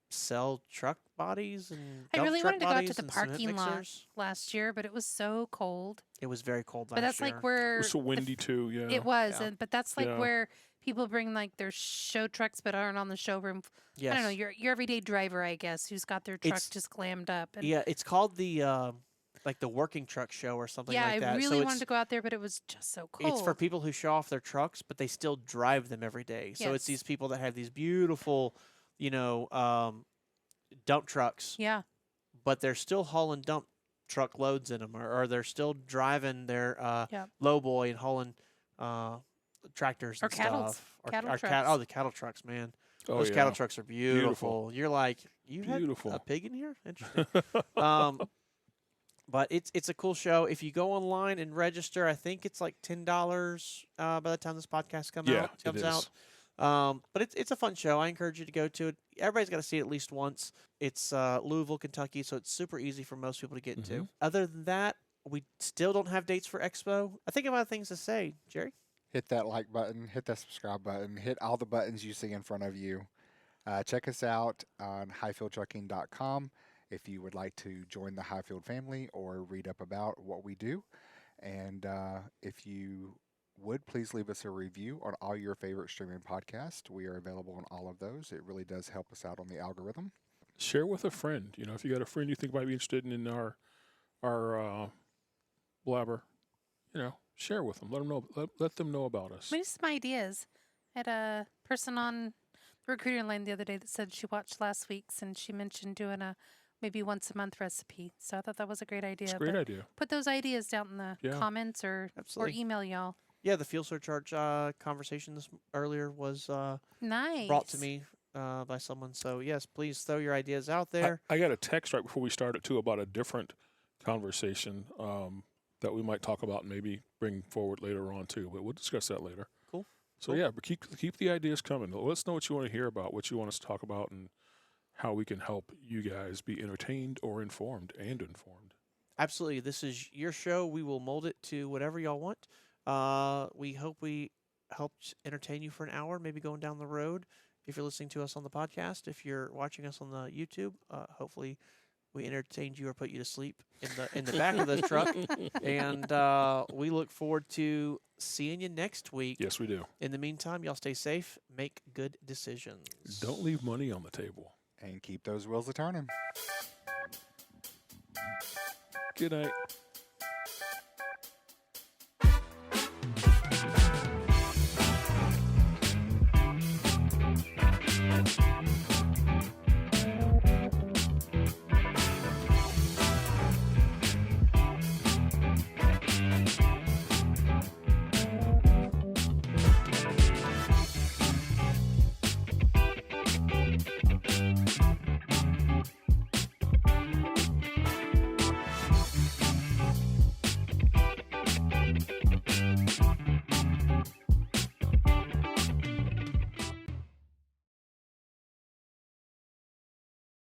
B: sell truck bodies and
D: I
B: dump
D: really
B: truck
D: wanted to go out to
B: bodies
D: the
B: and cement
D: parking lot
B: mixers.
D: last year, but it was so cold.
B: It was very cold last
D: But that's
B: year.
D: like where
A: It was so windy too, yeah.
D: it was,
B: Yeah.
D: but that's like
A: Yeah.
D: where people bring like their show trucks but aren't on the showroom.
B: Yes.
D: I don't know, your everyday driver, I guess, who's got their truck
B: It's-
D: just glammed up. And
B: Yeah, it's called the like the working truck show or something
D: yeah,
B: like that.
D: I
B: So
D: really
B: it's-
D: wanted to go out there, but it was just so cold.
B: It's for people who show off their trucks, but they still drive them every day. So it's
D: Yes.
B: these people that have these beautiful, dump trucks,
D: Yeah,
B: but they're still hauling dump truck loads in them, or they're still driving their
D: Yep.
B: lowboy and hauling tractors
D: Or
B: and
D: cattle-
B: stuff.
D: cattle
B: or
D: trucks.
B: the cattle trucks, man.
A: Oh,
B: Those
A: yeah.
B: cattle trucks are beautiful.
A: Beautiful.
B: You're like, you had
A: Beautiful.
B: a pig in here? Interesting. But it's a cool show. If you go online and register, I think it's like $10 by the time this podcast comes
A: Yeah, it
B: out.
A: is.
B: But it's a fun show. I encourage you to go to it. Everybody's got to see it at least once. It's Louisville, Kentucky, so it's super easy for most people to get to. Other than that, we still don't have dates for Expo. I think of other things to say, Jerry.
C: Hit that like button, hit that subscribe button, hit all the buttons you see in front of you. Check us out on hyfieldtrucking.com if you would like to join the Hyfield family or read up about what we do. And if you would, please leave us a review on all your favorite streaming podcasts. We are available on all of those. It really does help us out on the algorithm.
A: Share with a friend. If you got a friend you think might be interested in our blabber, share with them. Let them know. Let them know about us.
D: Maybe some ideas. I had a person on the recruiter line the other day that said she watched last week's and she mentioned doing a maybe once a month recipe. So I thought that was a great idea.
A: It's a great
D: but
A: idea.
D: Put those ideas down in the
A: Yeah.
D: comments or
B: Absolutely.
D: email y'all.
B: Yeah, the fuel surcharge conversation earlier was
D: Nice.
B: brought to me by someone. So yes, please throw your ideas out there.
A: I got a text right before we started too about a different conversation that we might talk about and maybe bring forward later on too. But we'll discuss that later.
B: Cool.
A: So
B: Cool.
A: yeah, but keep the ideas coming. Let us know what you want to hear about, what you want us to talk about, and how we can help you guys be entertained or informed and informed.
B: Absolutely. This is your show. We will mold it to whatever y'all want. We hope we helped entertain you for an hour, maybe going down the road. If you're listening to us on the podcast, if you're watching us on the YouTube, hopefully we entertained you or put you to sleep in the back of the truck. And we look forward to seeing you next week.
A: Yes, we do.
B: In the meantime, y'all stay safe. Make good decisions.
A: Don't leave money on the table.
C: And keep those wheels a turning.
A: Good night.